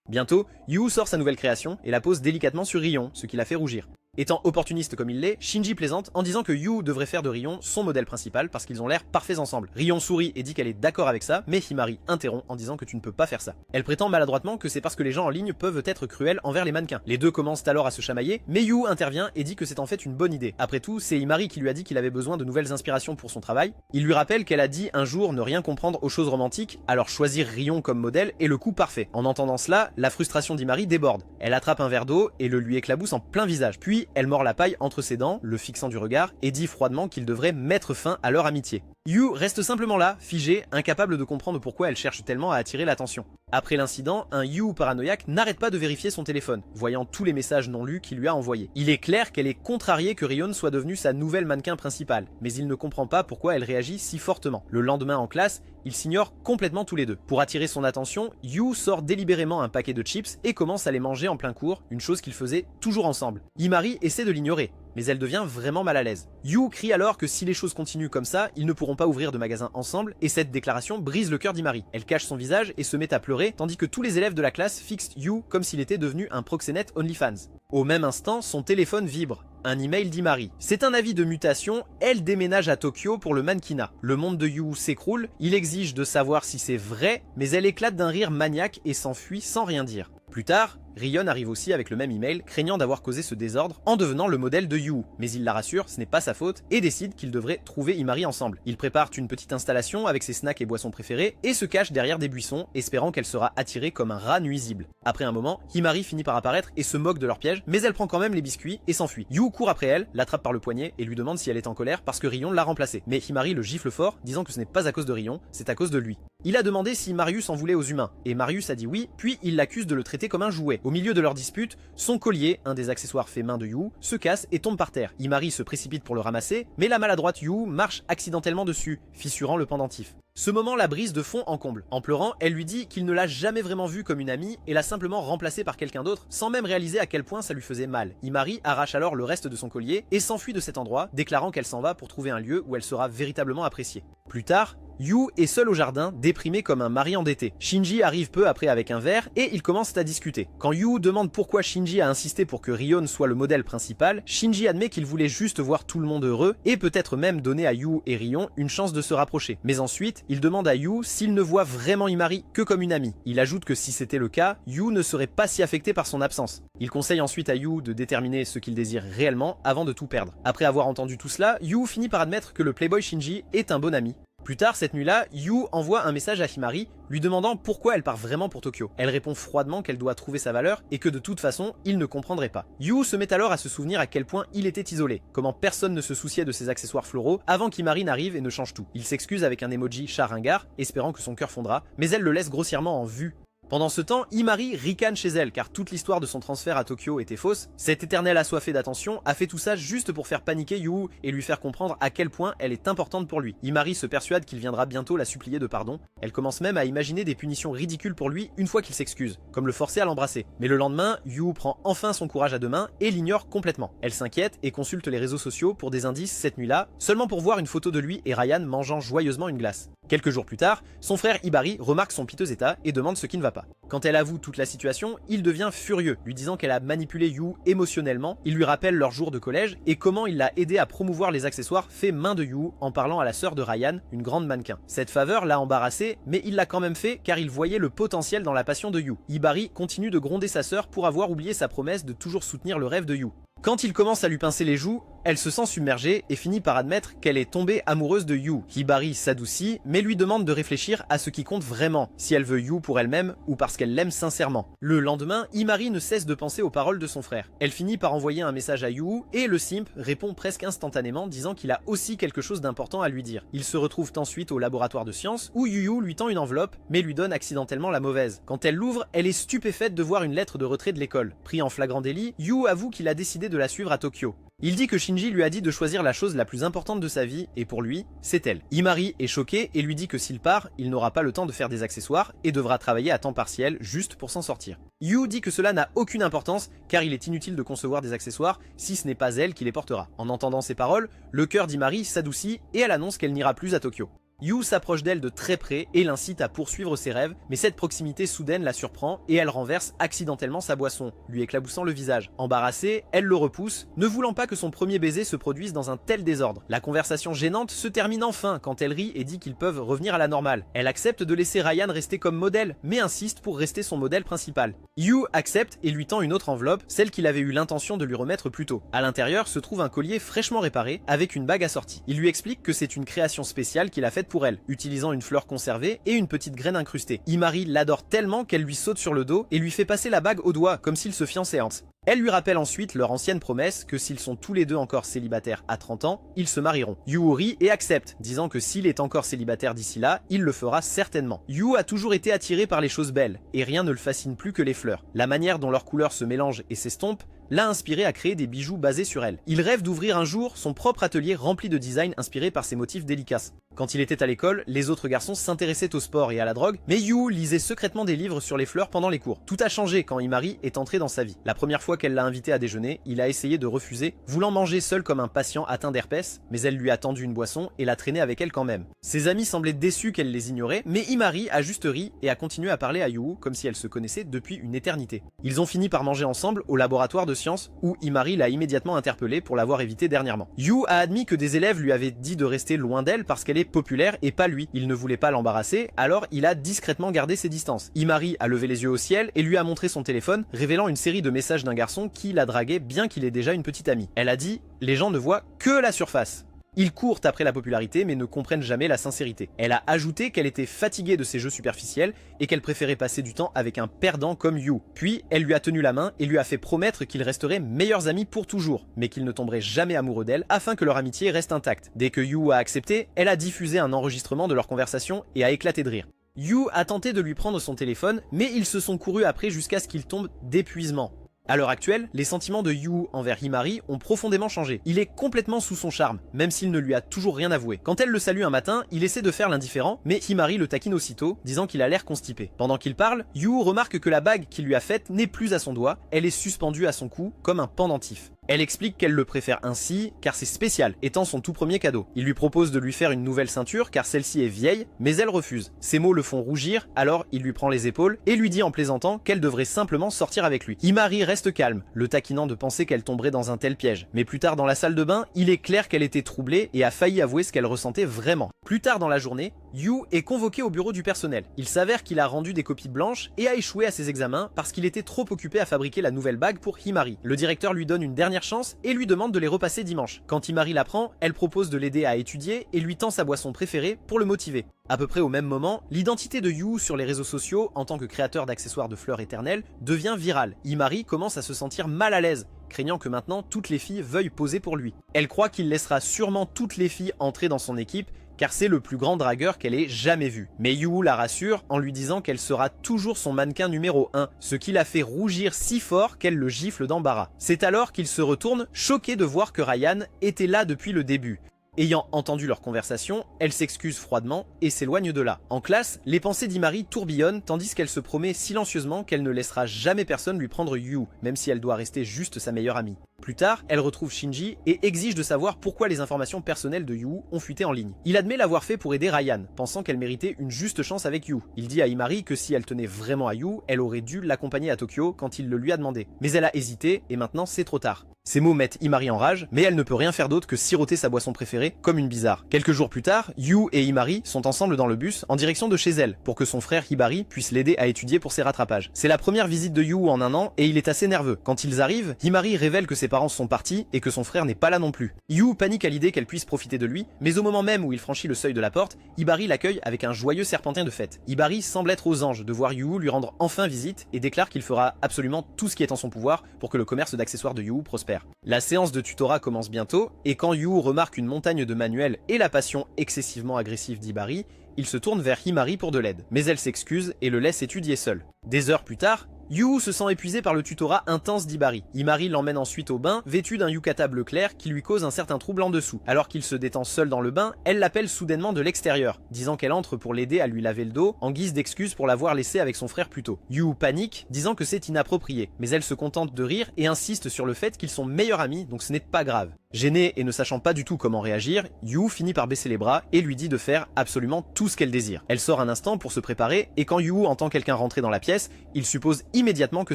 Bientôt, Yu sort sa nouvelle création et la pose délicatement sur Ryan, ce qui la fait rougir. Étant opportuniste comme il l'est, Shinji plaisante en disant que Yu devrait faire de Rion son modèle principal parce qu'ils ont l'air parfaits ensemble. Rion sourit et dit qu'elle est d'accord avec ça, mais Himari interrompt en disant que tu ne peux pas faire ça. Elle prétend maladroitement que c'est parce que les gens en ligne peuvent être cruels envers les mannequins. Les deux commencent alors à se chamailler, mais Yu intervient et dit que c'est en fait une bonne idée. Après tout, c'est Himari qui lui a dit qu'il avait besoin de nouvelles inspirations pour son travail. Il lui rappelle qu'elle a dit un jour ne rien comprendre aux choses romantiques, alors choisir Rion comme modèle est le coup parfait. En entendant cela, la frustration d'Himari déborde. Elle attrape un verre d'eau et le lui éclabousse en plein visage. Puis elle mord la paille entre ses dents, le fixant du regard, et dit froidement qu'il devrait mettre fin à leur amitié. Yu reste simplement là, figé, incapable de comprendre pourquoi elle cherche tellement à attirer l'attention. Après l'incident, un Yu paranoïaque n'arrête pas de vérifier son téléphone, voyant tous les messages non lus qu'il lui a envoyés. Il est clair qu'elle est contrariée que Rion soit devenue sa nouvelle mannequin principale, mais il ne comprend pas pourquoi elle réagit si fortement. Le lendemain en classe, ils s'ignorent complètement tous les deux. Pour attirer son attention, Yu sort délibérément un paquet de chips et commence à les manger en plein cours, une chose qu'ils faisaient toujours ensemble. Himari essaie de l'ignorer, mais elle devient vraiment mal à l'aise. Yu crie alors que si les choses continuent comme ça, ils ne pourront pas ouvrir de magasin ensemble, et cette déclaration brise le cœur d'Himari. Elle cache son visage et se met à pleurer, tandis que tous les élèves de la classe fixent Yu comme s'il était devenu un proxénète OnlyFans. Au même instant, son téléphone vibre. Un email d'Himari. C'est un avis de mutation, elle déménage à Tokyo pour le mannequinat. Le monde de Yu s'écroule, il exige de savoir si c'est vrai, mais elle éclate d'un rire maniaque et s'enfuit sans rien dire. Plus tard, Rion arrive aussi avec le même email, craignant d'avoir causé ce désordre en devenant le modèle de Yu. Mais il la rassure, ce n'est pas sa faute, et décide qu'ils devraient trouver Himari ensemble. Ils préparent une petite installation avec ses snacks et boissons préférés, et se cachent derrière des buissons, espérant qu'elle sera attirée comme un rat nuisible. Après un moment, Himari finit par apparaître et se moque de leur piège, mais elle prend quand même les biscuits et s'enfuit. Yu court après elle, l'attrape par le poignet et lui demande si elle est en colère parce que Rion l'a remplacée. Mais Himari le gifle fort, disant que ce n'est pas à cause de Rion, c'est à cause de lui. Il a demandé si Marius en voulait aux humains, et Marius a dit oui, puis il l'accuse de le traiter comme un jouet. Au milieu de leur dispute, son collier, un des accessoires faits main de Yu, se casse et tombe par terre. Himari se précipite pour le ramasser, mais la maladroite Yu marche accidentellement dessus, fissurant le pendentif. Ce moment la brise de fond en comble. En pleurant, elle lui dit qu'il ne l'a jamais vraiment vue comme une amie et l'a simplement remplacée par quelqu'un d'autre, sans même réaliser à quel point ça lui faisait mal. Himari arrache alors le reste de son collier et s'enfuit de cet endroit, déclarant qu'elle s'en va pour trouver un lieu où elle sera véritablement appréciée. Plus tard, Yu est seul au jardin, déprimé comme un mari endetté. Shinji arrive peu après avec un verre et ils commencent à discuter. Quand Yu demande pourquoi Shinji a insisté pour que Rion soit le modèle principal, Shinji admet qu'il voulait juste voir tout le monde heureux et peut-être même donner à Yu et Rion une chance de se rapprocher. Mais ensuite, il demande à Yu s'il ne voit vraiment Himari que comme une amie. Il ajoute que si c'était le cas, Yu ne serait pas si affecté par son absence. Il conseille ensuite à Yu de déterminer ce qu'il désire réellement avant de tout perdre. Après avoir entendu tout cela, Yu finit par admettre que le playboy Shinji est un bon ami. Plus tard cette nuit-là, Yu envoie un message à Himari lui demandant pourquoi elle part vraiment pour Tokyo. Elle répond froidement qu'elle doit trouver sa valeur et que de toute façon, il ne comprendrait pas. Yu se met alors à se souvenir à quel point il était isolé, comment personne ne se souciait de ses accessoires floraux avant qu'Himari n'arrive et ne change tout. Il s'excuse avec un emoji chat ringard, espérant que son cœur fondra, mais elle le laisse grossièrement en vue. Pendant ce temps, Himari ricane chez elle car toute l'histoire de son transfert à Tokyo était fausse. Cette éternelle assoiffée d'attention a fait tout ça juste pour faire paniquer Yu et lui faire comprendre à quel point elle est importante pour lui. Himari se persuade qu'il viendra bientôt la supplier de pardon. Elle commence même à imaginer des punitions ridicules pour lui une fois qu'il s'excuse, comme le forcer à l'embrasser. Mais le lendemain, Yu prend enfin son courage à deux mains et l'ignore complètement. Elle s'inquiète et consulte les réseaux sociaux pour des indices cette nuit-là, seulement pour voir une photo de lui et Ryan mangeant joyeusement une glace. Quelques jours plus tard, son frère Hibari remarque son piteux état et demande ce qui ne va pas. Quand elle avoue toute la situation, il devient furieux, lui disant qu'elle a manipulé Yu émotionnellement. Il lui rappelle leur jour de collège et comment il l'a aidé à promouvoir les accessoires faits main de Yu en parlant à la sœur de Ryan, une grande mannequin. Cette faveur l'a embarrassé, mais il l'a quand même fait car il voyait le potentiel dans la passion de Yu. Hibari continue de gronder sa sœur pour avoir oublié sa promesse de toujours soutenir le rêve de Yu. Quand il commence à lui pincer les joues, elle se sent submergée et finit par admettre qu'elle est tombée amoureuse de Yu. Hibari s'adoucit, mais lui demande de réfléchir à ce qui compte vraiment, si elle veut Yu pour elle-même ou parce qu'elle l'aime sincèrement. Le lendemain, Himari ne cesse de penser aux paroles de son frère. Elle finit par envoyer un message à Yu et le simp répond presque instantanément disant qu'il a aussi quelque chose d'important à lui dire. Ils se retrouvent ensuite au laboratoire de sciences où Yu lui tend une enveloppe mais lui donne accidentellement la mauvaise. Quand elle l'ouvre, elle est stupéfaite de voir une lettre de retrait de l'école. Pris en flagrant délit, Yu avoue qu'il a décidé de la suivre à Tokyo. Il dit que Shinji lui a dit de choisir la chose la plus importante de sa vie, et pour lui, c'est elle. Himari est choqué et lui dit que s'il part, il n'aura pas le temps de faire des accessoires et devra travailler à temps partiel juste pour s'en sortir. Yu dit que cela n'a aucune importance car il est inutile de concevoir des accessoires si ce n'est pas elle qui les portera. En entendant ces paroles, le cœur d'Himari s'adoucit et elle annonce qu'elle n'ira plus à Tokyo. Yu s'approche d'elle de très près et l'incite à poursuivre ses rêves, mais cette proximité soudaine la surprend et elle renverse accidentellement sa boisson, lui éclaboussant le visage. Embarrassée, elle le repousse, ne voulant pas que son premier baiser se produise dans un tel désordre. La conversation gênante se termine enfin quand elle rit et dit qu'ils peuvent revenir à la normale. Elle accepte de laisser Ryan rester comme modèle, mais insiste pour rester son modèle principal. Yu accepte et lui tend une autre enveloppe, celle qu'il avait eu l'intention de lui remettre plus tôt. À l'intérieur se trouve un collier fraîchement réparé avec une bague assortie. Il lui explique que c'est une création spéciale qu'il a faite pour elle, utilisant une fleur conservée et une petite graine incrustée. Imari l'adore tellement qu'elle lui saute sur le dos et lui fait passer la bague au doigt comme s'ils se fiançaient. Elle lui rappelle ensuite leur ancienne promesse que s'ils sont tous les deux encore célibataires à 30 ans, ils se marieront. Yu rit et accepte, disant que s'il est encore célibataire d'ici là, il le fera certainement. Yu a toujours été attiré par les choses belles, et rien ne le fascine plus que les fleurs. La manière dont leurs couleurs se mélangent et s'estompent l'a inspiré à créer des bijoux basés sur elle. Il rêve d'ouvrir un jour son propre atelier rempli de designs inspirés par ses motifs délicats. Quand il était à l'école, les autres garçons s'intéressaient au sport et à la drogue, mais Yu lisait secrètement des livres sur les fleurs pendant les cours. Tout a changé quand Imari est entré dans sa vie. La première fois qu'elle l'a invité à déjeuner, il a essayé de refuser, voulant manger seul comme un patient atteint d'herpès, mais elle lui a tendu une boisson et l'a traîné avec elle quand même. Ses amis semblaient déçus qu'elle les ignorait, mais Imari a juste ri et a continué à parler à Yu comme si elle se connaissait depuis une éternité. Ils ont fini par manger ensemble au laboratoire de sciences où Imari l'a immédiatement interpellé pour l'avoir évité dernièrement. Yu a admis que des élèves lui avaient dit de rester loin d'elle parce qu'elle est populaire et pas lui. Il ne voulait pas l'embarrasser, alors il a discrètement gardé ses distances. Imari a levé les yeux au ciel et lui a montré son téléphone, révélant une série de messages d'un garçon qui la draguait bien qu'il ait déjà une petite amie. Elle a dit « Les gens ne voient que la surface ». Ils courent après la popularité mais ne comprennent jamais la sincérité. Elle a ajouté qu'elle était fatiguée de ces jeux superficiels et qu'elle préférait passer du temps avec un perdant comme Yu. Puis elle lui a tenu la main et lui a fait promettre qu'ils resteraient meilleurs amis pour toujours, mais qu'il ne tomberait jamais amoureux d'elle afin que leur amitié reste intacte. Dès que Yu a accepté, elle a diffusé un enregistrement de leur conversation et a éclaté de rire. Yu a tenté de lui prendre son téléphone, mais ils se sont courus après jusqu'à ce qu'il tombe d'épuisement. À l'heure actuelle, les sentiments de Yu envers Imari ont profondément changé. Il est complètement sous son charme, même s'il ne lui a toujours rien avoué. Quand elle le salue un matin, il essaie de faire l'indifférent, mais Imari le taquine aussitôt, disant qu'il a l'air constipé. Pendant qu'il parle, Yu remarque que la bague qu'il lui a faite n'est plus à son doigt, elle est suspendue à son cou comme un pendentif. Elle explique qu'elle le préfère ainsi, car c'est spécial, étant son tout premier cadeau. Il lui propose de lui faire une nouvelle ceinture, car celle-ci est vieille, mais elle refuse. Ses mots le font rougir, alors il lui prend les épaules et lui dit en plaisantant qu'elle devrait simplement sortir avec lui. Imari reste calme, le taquinant de penser qu'elle tomberait dans un tel piège. Mais plus tard dans la salle de bain, il est clair qu'elle était troublée et a failli avouer ce qu'elle ressentait vraiment. Plus tard dans la journée, Yu est convoqué au bureau du personnel. Il s'avère qu'il a rendu des copies blanches et a échoué à ses examens parce qu'il était trop occupé à fabriquer la nouvelle bague pour Imari. Le directeur lui donne une dernière chance et lui demande de les repasser dimanche. Quand Imari l'apprend, elle propose de l'aider à étudier et lui tend sa boisson préférée pour le motiver. À peu près au même moment, l'identité de Yu sur les réseaux sociaux en tant que créateur d'accessoires de fleurs éternelles devient virale. Imari commence à se sentir mal à l'aise, craignant que maintenant toutes les filles veuillent poser pour lui. Elle croit qu'il laissera sûrement toutes les filles entrer dans son équipe car c'est le plus grand dragueur qu'elle ait jamais vu. Mais Yu la rassure en lui disant qu'elle sera toujours son mannequin numéro 1, ce qui la fait rougir si fort qu'elle le gifle d'embarras. C'est alors qu'il se retourne, choqué de voir que Ryan était là depuis le début. Ayant entendu leur conversation, elle s'excuse froidement et s'éloigne de là. En classe, les pensées d'Imari tourbillonnent tandis qu'elle se promet silencieusement qu'elle ne laissera jamais personne lui prendre Yu, même si elle doit rester juste sa meilleure amie. Plus tard, elle retrouve Shinji et exige de savoir pourquoi les informations personnelles de Yu ont fuité en ligne. Il admet l'avoir fait pour aider Ryan, pensant qu'elle méritait une juste chance avec Yu. Il dit à Imari que si elle tenait vraiment à Yu, elle aurait dû l'accompagner à Tokyo quand il le lui a demandé. Mais elle a hésité et maintenant c'est trop tard. Ces mots mettent Imari en rage, mais elle ne peut rien faire d'autre que siroter sa boisson préférée comme une bizarre. Quelques jours plus tard, Yu et Imari sont ensemble dans le bus en direction de chez elle pour que son frère Hibari puisse l'aider à étudier pour ses rattrapages. C'est la première visite de Yu en un an et il est assez nerveux. Quand ils arrivent, Himari révèle que ses parents sont partis et que son frère n'est pas là non plus. Yu panique à l'idée qu'elle puisse profiter de lui, mais au moment même où il franchit le seuil de la porte, Hibari l'accueille avec un joyeux serpentin de fête. Hibari semble être aux anges de voir Yu lui rendre enfin visite et déclare qu'il fera absolument tout ce qui est en son pouvoir pour que le commerce d'accessoires de Yu prospère. La séance de tutorat commence bientôt, et quand Yu remarque une montagne de manuels et la passion excessivement agressive d'Hibari, il se tourne vers Himari pour de l'aide. Mais elle s'excuse et le laisse étudier seul. Des heures plus tard, Yu se sent épuisé par le tutorat intense d'Hibari. Himari l'emmène ensuite au bain, vêtu d'un yukata bleu clair qui lui cause un certain trouble en dessous. Alors qu'il se détend seul dans le bain, elle l'appelle soudainement de l'extérieur, disant qu'elle entre pour l'aider à lui laver le dos, en guise d'excuse pour l'avoir laissé avec son frère plus tôt. Yu panique, disant que c'est inapproprié, mais elle se contente de rire et insiste sur le fait qu'ils sont meilleurs amis, donc ce n'est pas grave. Gênée et ne sachant pas du tout comment réagir, Yu finit par baisser les bras et lui dit de faire absolument tout ce qu'elle désire. Elle sort un instant pour se préparer et quand Yu entend quelqu'un rentrer dans la pièce, il suppose immédiatement que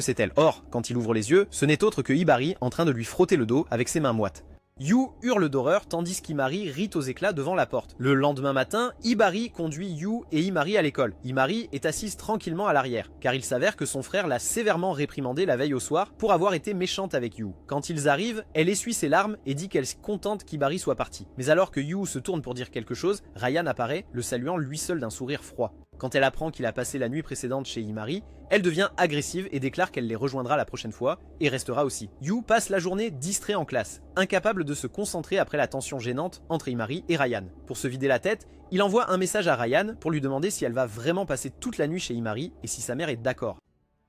c'est elle. Or, quand il ouvre les yeux, ce n'est autre que Hibari en train de lui frotter le dos avec ses mains moites. Yu hurle d'horreur tandis qu'Himari rit aux éclats devant la porte. Le lendemain matin, Hibari conduit Yu et Himari à l'école. Himari est assise tranquillement à l'arrière, car il s'avère que son frère l'a sévèrement réprimandée la veille au soir pour avoir été méchante avec Yu. Quand ils arrivent, elle essuie ses larmes et dit qu'elle est contente qu'Hibari soit parti. Mais alors que Yu se tourne pour dire quelque chose, Ryan apparaît, le saluant lui seul d'un sourire froid. Quand elle apprend qu'il a passé la nuit précédente chez Himari, elle devient agressive et déclare qu'elle les rejoindra la prochaine fois, et restera aussi. Yu passe la journée distrait en classe, incapable de se concentrer après la tension gênante entre Himari et Ryan. Pour se vider la tête, il envoie un message à Ryan pour lui demander si elle va vraiment passer toute la nuit chez Himari et si sa mère est d'accord.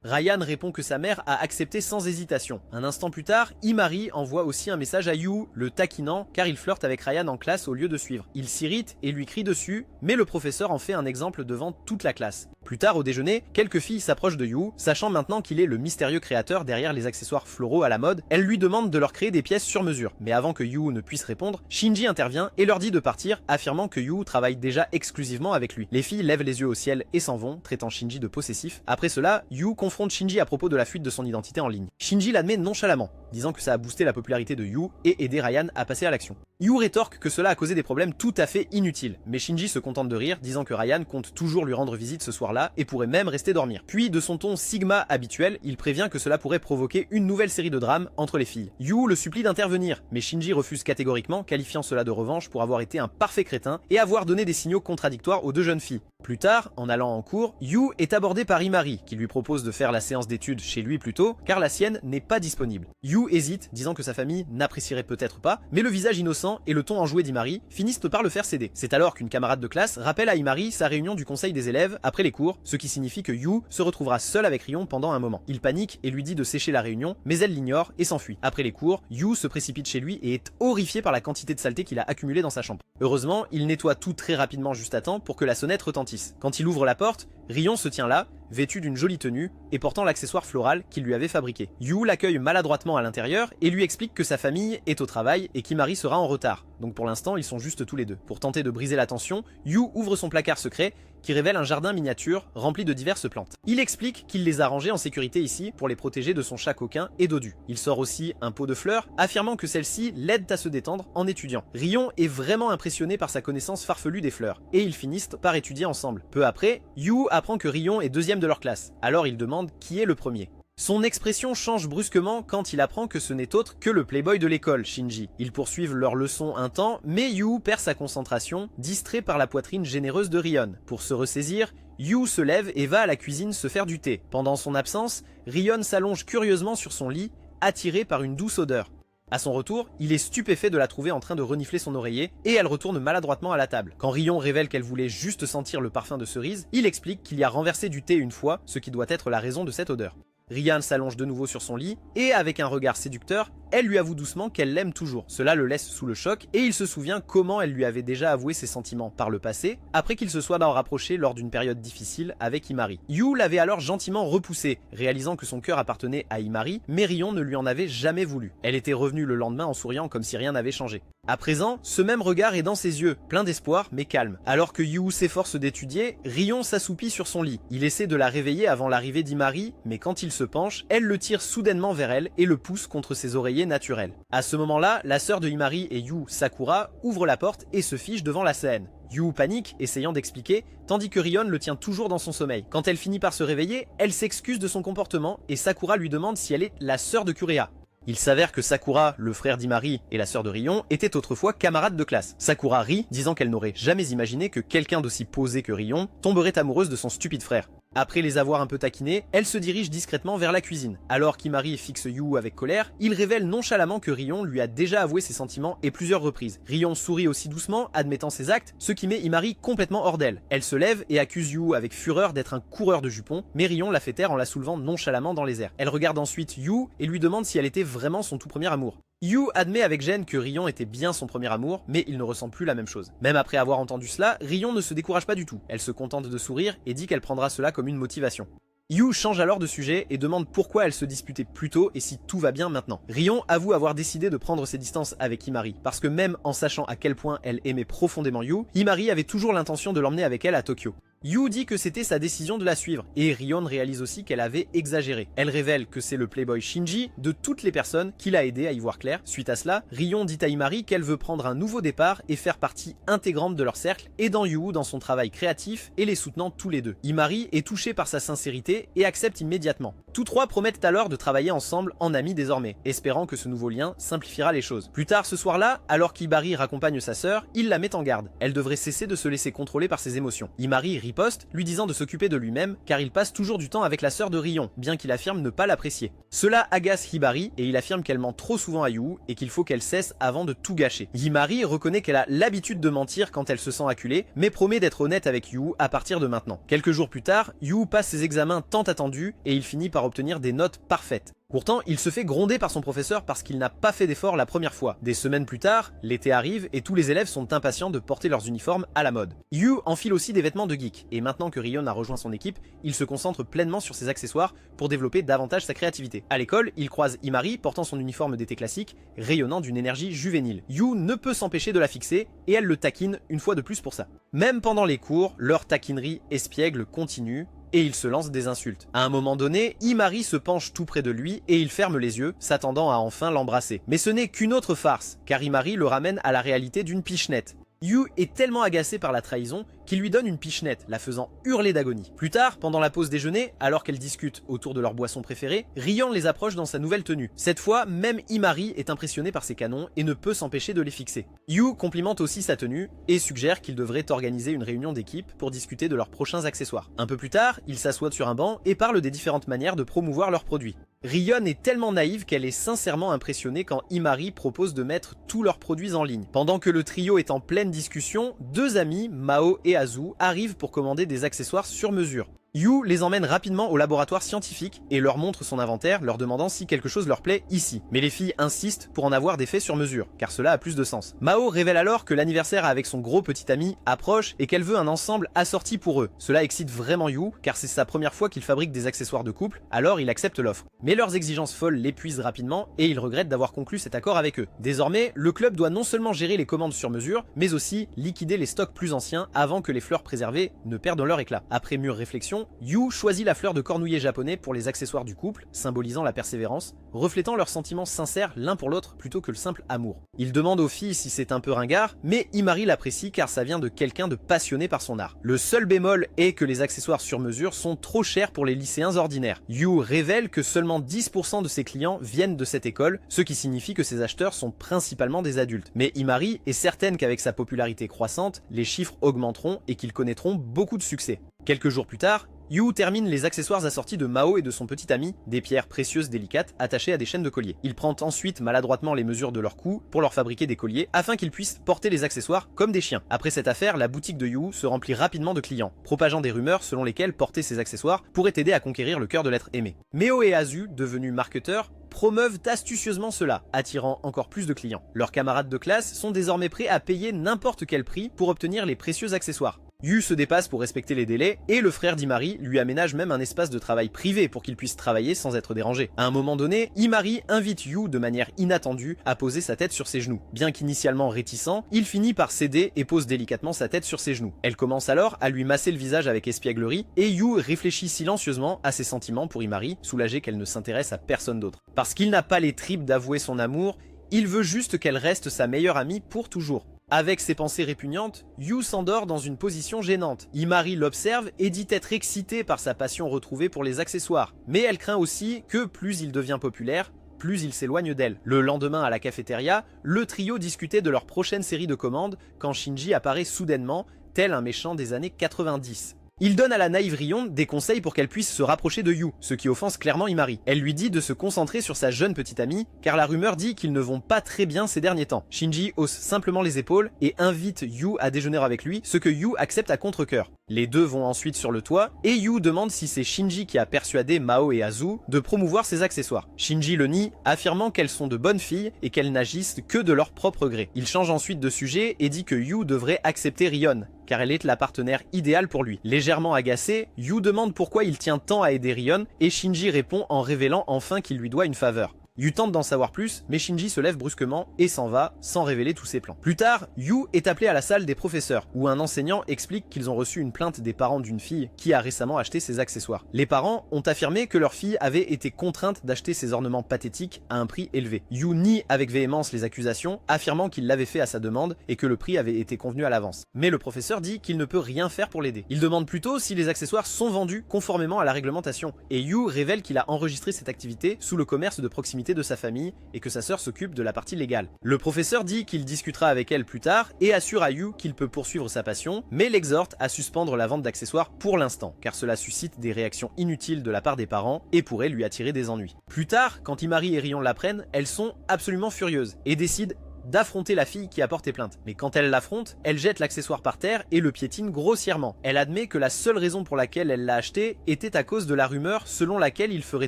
Ryan répond que sa mère a accepté sans hésitation. Un instant plus tard, Himari envoie aussi un message à Yu, le taquinant, car il flirte avec Ryan en classe au lieu de suivre. Il s'irrite et lui crie dessus, mais le professeur en fait un exemple devant toute la classe. Plus tard au déjeuner, quelques filles s'approchent de Yu, sachant maintenant qu'il est le mystérieux créateur derrière les accessoires floraux à la mode. Elles lui demandent de leur créer des pièces sur mesure. Mais avant que Yu ne puisse répondre, Shinji intervient et leur dit de partir, affirmant que Yu travaille déjà exclusivement avec lui. Les filles lèvent les yeux au ciel et s'en vont, traitant Shinji de possessif. Après cela, Yu confronte Shinji à propos de la fuite de son identité en ligne. Shinji l'admet nonchalamment, disant que ça a boosté la popularité de Yu et aidé Ryan à passer à l'action. Yu rétorque que cela a causé des problèmes tout à fait inutiles, mais Shinji se contente de rire, disant que Ryan compte toujours lui rendre visite ce soir-là et pourrait même rester dormir. Puis, de son ton Sigma habituel, il prévient que cela pourrait provoquer une nouvelle série de drames entre les filles. Yu le supplie d'intervenir, mais Shinji refuse catégoriquement, qualifiant cela de revanche pour avoir été un parfait crétin et avoir donné des signaux contradictoires aux deux jeunes filles. Plus tard, en allant en cours, Yu est abordé par Himari, qui lui propose de faire la séance d'études chez lui plus tôt, car la sienne n'est pas disponible. Yu hésite, disant que sa famille n'apprécierait peut-être pas, mais le visage innocent et le ton enjoué d'Himari finissent par le faire céder. C'est alors qu'une camarade de classe rappelle à Himari sa réunion du conseil des élèves après les cours, ce qui signifie que Yu se retrouvera seul avec Rion pendant un moment. Il panique et lui dit de sécher la réunion, mais elle l'ignore et s'enfuit. Après les cours, Yu se précipite chez lui et est horrifié par la quantité de saleté qu'il a accumulée dans sa chambre. Heureusement, il nettoie tout très rapidement juste à temps pour que la sonnette retentisse. Quand il ouvre la porte, Rion se tient là, vêtu d'une jolie tenue et portant l'accessoire floral qu'il lui avait fabriqué. Yu l'accueille maladroitement à l'intérieur et lui explique que sa famille est au travail et qu'Himari sera en retard. Donc pour l'instant, ils sont juste tous les deux. Pour tenter de briser la tension, Yu ouvre son placard secret qui révèle un jardin miniature rempli de diverses plantes. Il explique qu'il les a rangées en sécurité ici pour les protéger de son chat coquin et dodu. Il sort aussi un pot de fleurs, affirmant que celles-ci l'aident à se détendre en étudiant. Rion est vraiment impressionné par sa connaissance farfelue des fleurs, et ils finissent par étudier ensemble. Peu après, Yu apprend que Rion est deuxième de leur classe, alors il demande qui est le premier. Son expression change brusquement quand il apprend que ce n'est autre que le playboy de l'école, Shinji. Ils poursuivent leur leçon un temps, mais Yu perd sa concentration, distrait par la poitrine généreuse de Rion. Pour se ressaisir, Yu se lève et va à la cuisine se faire du thé. Pendant son absence, Rion s'allonge curieusement sur son lit, attiré par une douce odeur. À son retour, il est stupéfait de la trouver en train de renifler son oreiller et elle retourne maladroitement à la table. Quand Rion révèle qu'elle voulait juste sentir le parfum de cerise, il explique qu'il y a renversé du thé une fois, ce qui doit être la raison de cette odeur. Ryan s'allonge de nouveau sur son lit et avec un regard séducteur, elle lui avoue doucement qu'elle l'aime toujours. Cela le laisse sous le choc et il se souvient comment elle lui avait déjà avoué ses sentiments par le passé, après qu'il se soit rapproché lors d'une période difficile avec Himari. Yu l'avait alors gentiment repoussé, réalisant que son cœur appartenait à Himari, mais Rion ne lui en avait jamais voulu. Elle était revenue le lendemain en souriant comme si rien n'avait changé. À présent, ce même regard est dans ses yeux, plein d'espoir mais calme. Alors que Yu s'efforce d'étudier, Rion s'assoupit sur son lit. Il essaie de la réveiller avant l'arrivée d'Himari, mais quand il se penche, elle le tire soudainement vers elle et le pousse contre ses oreillers naturels. À ce moment-là, la sœur de Himari et Yu, Sakura, ouvre la porte et se fiche devant la scène. Yu panique, essayant d'expliquer, tandis que Rion le tient toujours dans son sommeil. Quand elle finit par se réveiller, elle s'excuse de son comportement et Sakura lui demande si elle est la sœur de Kureha. Il s'avère que Sakura, le frère d'Himari et la sœur de Rion, étaient autrefois camarades de classe. Sakura rit, disant qu'elle n'aurait jamais imaginé que quelqu'un d'aussi posé que Rion tomberait amoureuse de son stupide frère. Après les avoir un peu taquinés, elle se dirige discrètement vers la cuisine. Alors qu'Imari fixe Yu avec colère, il révèle nonchalamment que Rion lui a déjà avoué ses sentiments et plusieurs reprises. Rion sourit aussi doucement, admettant ses actes, ce qui met Imari complètement hors d'elle. Elle se lève et accuse Yu avec fureur d'être un coureur de jupons, mais Rion la fait taire en la soulevant nonchalamment dans les airs. Elle regarde ensuite Yu et lui demande si elle était vraiment son tout premier amour. Yu admet avec gêne que Rion était bien son premier amour, mais il ne ressent plus la même chose. Même après avoir entendu cela, Rion ne se décourage pas du tout. Elle se contente de sourire et dit qu'elle prendra cela comme une motivation. Yu change alors de sujet et demande pourquoi elle se disputait plus tôt et si tout va bien maintenant. Rion avoue avoir décidé de prendre ses distances avec Imari, parce que même en sachant à quel point elle aimait profondément Yu, Imari avait toujours l'intention de l'emmener avec elle à Tokyo. Yu dit que c'était sa décision de la suivre, et Rion réalise aussi qu'elle avait exagéré. Elle révèle que c'est le playboy Shinji de toutes les personnes qui l'a aidé à y voir clair. Suite à cela, Rion dit à Imari qu'elle veut prendre un nouveau départ et faire partie intégrante de leur cercle, aidant Yu dans son travail créatif et les soutenant tous les deux. Imari est touchée par sa sincérité et accepte immédiatement. Tous trois promettent alors de travailler ensemble en amis désormais, espérant que ce nouveau lien simplifiera les choses. Plus tard ce soir-là, alors qu'Imari raccompagne sa sœur, il la met en garde. Elle devrait cesser de se laisser contrôler par ses émotions. Imari riposte, lui disant de s'occuper de lui-même car il passe toujours du temps avec la sœur de Rion, bien qu'il affirme ne pas l'apprécier. Cela agace Hibari et il affirme qu'elle ment trop souvent à Yu et qu'il faut qu'elle cesse avant de tout gâcher. Himari reconnaît qu'elle a l'habitude de mentir quand elle se sent acculée, mais promet d'être honnête avec Yu à partir de maintenant. Quelques jours plus tard, Yu passe ses examens tant attendus et il finit par obtenir des notes parfaites. Pourtant, il se fait gronder par son professeur parce qu'il n'a pas fait d'effort la première fois. Des semaines plus tard, l'été arrive et tous les élèves sont impatients de porter leurs uniformes à la mode. Yu enfile aussi des vêtements de geek, et maintenant que Rion a rejoint son équipe, il se concentre pleinement sur ses accessoires pour développer davantage sa créativité. À l'école, il croise Imari portant son uniforme d'été classique, rayonnant d'une énergie juvénile. Yu ne peut s'empêcher de la fixer, et elle le taquine une fois de plus pour ça. Même pendant les cours, leur taquinerie espiègle continue, et il se lance des insultes. À un moment donné, Imari se penche tout près de lui et il ferme les yeux, s'attendant à enfin l'embrasser. Mais ce n'est qu'une autre farce, car Imari le ramène à la réalité d'une pichenette. Yu est tellement agacé par la trahison qu'il lui donne une pichenette, la faisant hurler d'agonie. Plus tard, pendant la pause déjeuner, alors qu'elles discutent autour de leur boisson préférée, Rion les approche dans sa nouvelle tenue. Cette fois, même Imari est impressionné par ses canons et ne peut s'empêcher de les fixer. Yu complimente aussi sa tenue et suggère qu'ils devraient organiser une réunion d'équipe pour discuter de leurs prochains accessoires. Un peu plus tard, ils s'assoient sur un banc et parlent des différentes manières de promouvoir leurs produits. Rion est tellement naïve qu'elle est sincèrement impressionnée quand Imari propose de mettre tous leurs produits en ligne. Pendant que le trio est en pleine discussion, deux amis, Mao et Azu, arrivent pour commander des accessoires sur mesure. Yu les emmène rapidement au laboratoire scientifique et leur montre son inventaire, leur demandant si quelque chose leur plaît ici. Mais les filles insistent pour en avoir des faits sur mesure, car cela a plus de sens. Mao révèle alors que l'anniversaire avec son gros petit ami approche et qu'elle veut un ensemble assorti pour eux. Cela excite vraiment Yu, car c'est sa première fois qu'il fabrique des accessoires de couple, alors il accepte l'offre. Mais leurs exigences folles l'épuisent rapidement et il regrette d'avoir conclu cet accord avec eux. Désormais, le club doit non seulement gérer les commandes sur mesure, mais aussi liquider les stocks plus anciens avant que les fleurs préservées ne perdent leur éclat. Après mûre réflexion, Yu choisit la fleur de cornouiller japonais pour les accessoires du couple, symbolisant la persévérance, reflétant leurs sentiments sincères l'un pour l'autre plutôt que le simple amour. Il demande aux filles si c'est un peu ringard, mais Imari l'apprécie car ça vient de quelqu'un de passionné par son art. Le seul bémol est que les accessoires sur mesure sont trop chers pour les lycéens ordinaires. Yu révèle que seulement 10% de ses clients viennent de cette école, ce qui signifie que ses acheteurs sont principalement des adultes. Mais Imari est certaine qu'avec sa popularité croissante, les chiffres augmenteront et qu'ils connaîtront beaucoup de succès. Quelques jours plus tard, Yu termine les accessoires assortis de Mao et de son petit ami, des pierres précieuses délicates attachées à des chaînes de collier. Il prend ensuite maladroitement les mesures de leur cou pour leur fabriquer des colliers afin qu'ils puissent porter les accessoires comme des chiens. Après cette affaire, la boutique de Yu se remplit rapidement de clients, propageant des rumeurs selon lesquelles porter ces accessoires pourrait aider à conquérir le cœur de l'être aimé. Meo et Azu, devenus marketeurs, promeuvent astucieusement cela, attirant encore plus de clients. Leurs camarades de classe sont désormais prêts à payer n'importe quel prix pour obtenir les précieux accessoires. Yu se dépasse pour respecter les délais et le frère d'Imari lui aménage même un espace de travail privé pour qu'il puisse travailler sans être dérangé. À un moment donné, Imari invite Yu de manière inattendue à poser sa tête sur ses genoux. Bien qu'initialement réticent, il finit par céder et pose délicatement sa tête sur ses genoux. Elle commence alors à lui masser le visage avec espièglerie et Yu réfléchit silencieusement à ses sentiments pour Imari, soulagée qu'elle ne s'intéresse à personne d'autre. Parce qu'il n'a pas les tripes d'avouer son amour, il veut juste qu'elle reste sa meilleure amie pour toujours. Avec ses pensées répugnantes, Yu s'endort dans une position gênante. Imari l'observe et dit être excitée par sa passion retrouvée pour les accessoires. Mais elle craint aussi que plus il devient populaire, plus il s'éloigne d'elle. Le lendemain à la cafétéria, le trio discutait de leur prochaine série de commandes quand Shinji apparaît soudainement, tel un méchant des années 90. Il donne à la naïve Rion des conseils pour qu'elle puisse se rapprocher de Yu, ce qui offense clairement Imari. Elle lui dit de se concentrer sur sa jeune petite amie, car la rumeur dit qu'ils ne vont pas très bien ces derniers temps. Shinji hausse simplement les épaules et invite Yu à déjeuner avec lui, ce que Yu accepte à contre-cœur. Les deux vont ensuite sur le toit, et Yu demande si c'est Shinji qui a persuadé Mao et Azu de promouvoir ses accessoires. Shinji le nie, affirmant qu'elles sont de bonnes filles et qu'elles n'agissent que de leur propre gré. Il change ensuite de sujet et dit que Yu devrait accepter Rion, car elle est la partenaire idéale pour lui. Légèrement agacé, Yu demande pourquoi il tient tant à aider Rion, et Shinji répond en révélant enfin qu'il lui doit une faveur. Yu tente d'en savoir plus, mais Shinji se lève brusquement et s'en va, sans révéler tous ses plans. Plus tard, Yu est appelé à la salle des professeurs, où un enseignant explique qu'ils ont reçu une plainte des parents d'une fille qui a récemment acheté ses accessoires. Les parents ont affirmé que leur fille avait été contrainte d'acheter ces ornements pathétiques à un prix élevé. Yu nie avec véhémence les accusations, affirmant qu'il l'avait fait à sa demande et que le prix avait été convenu à l'avance. Mais le professeur dit qu'il ne peut rien faire pour l'aider. Il demande plutôt si les accessoires sont vendus conformément à la réglementation, et Yu révèle qu'il a enregistré cette activité sous le commerce de proximité de sa famille et que sa sœur s'occupe de la partie légale. Le professeur dit qu'il discutera avec elle plus tard et assure à Yu qu'il peut poursuivre sa passion, mais l'exhorte à suspendre la vente d'accessoires pour l'instant, car cela suscite des réactions inutiles de la part des parents et pourrait lui attirer des ennuis. Plus tard, quand Imari et Rion l'apprennent, elles sont absolument furieuses et décident d'affronter la fille qui a porté plainte. Mais quand elle l'affronte, elle jette l'accessoire par terre et le piétine grossièrement. Elle admet que la seule raison pour laquelle elle l'a acheté était à cause de la rumeur selon laquelle il ferait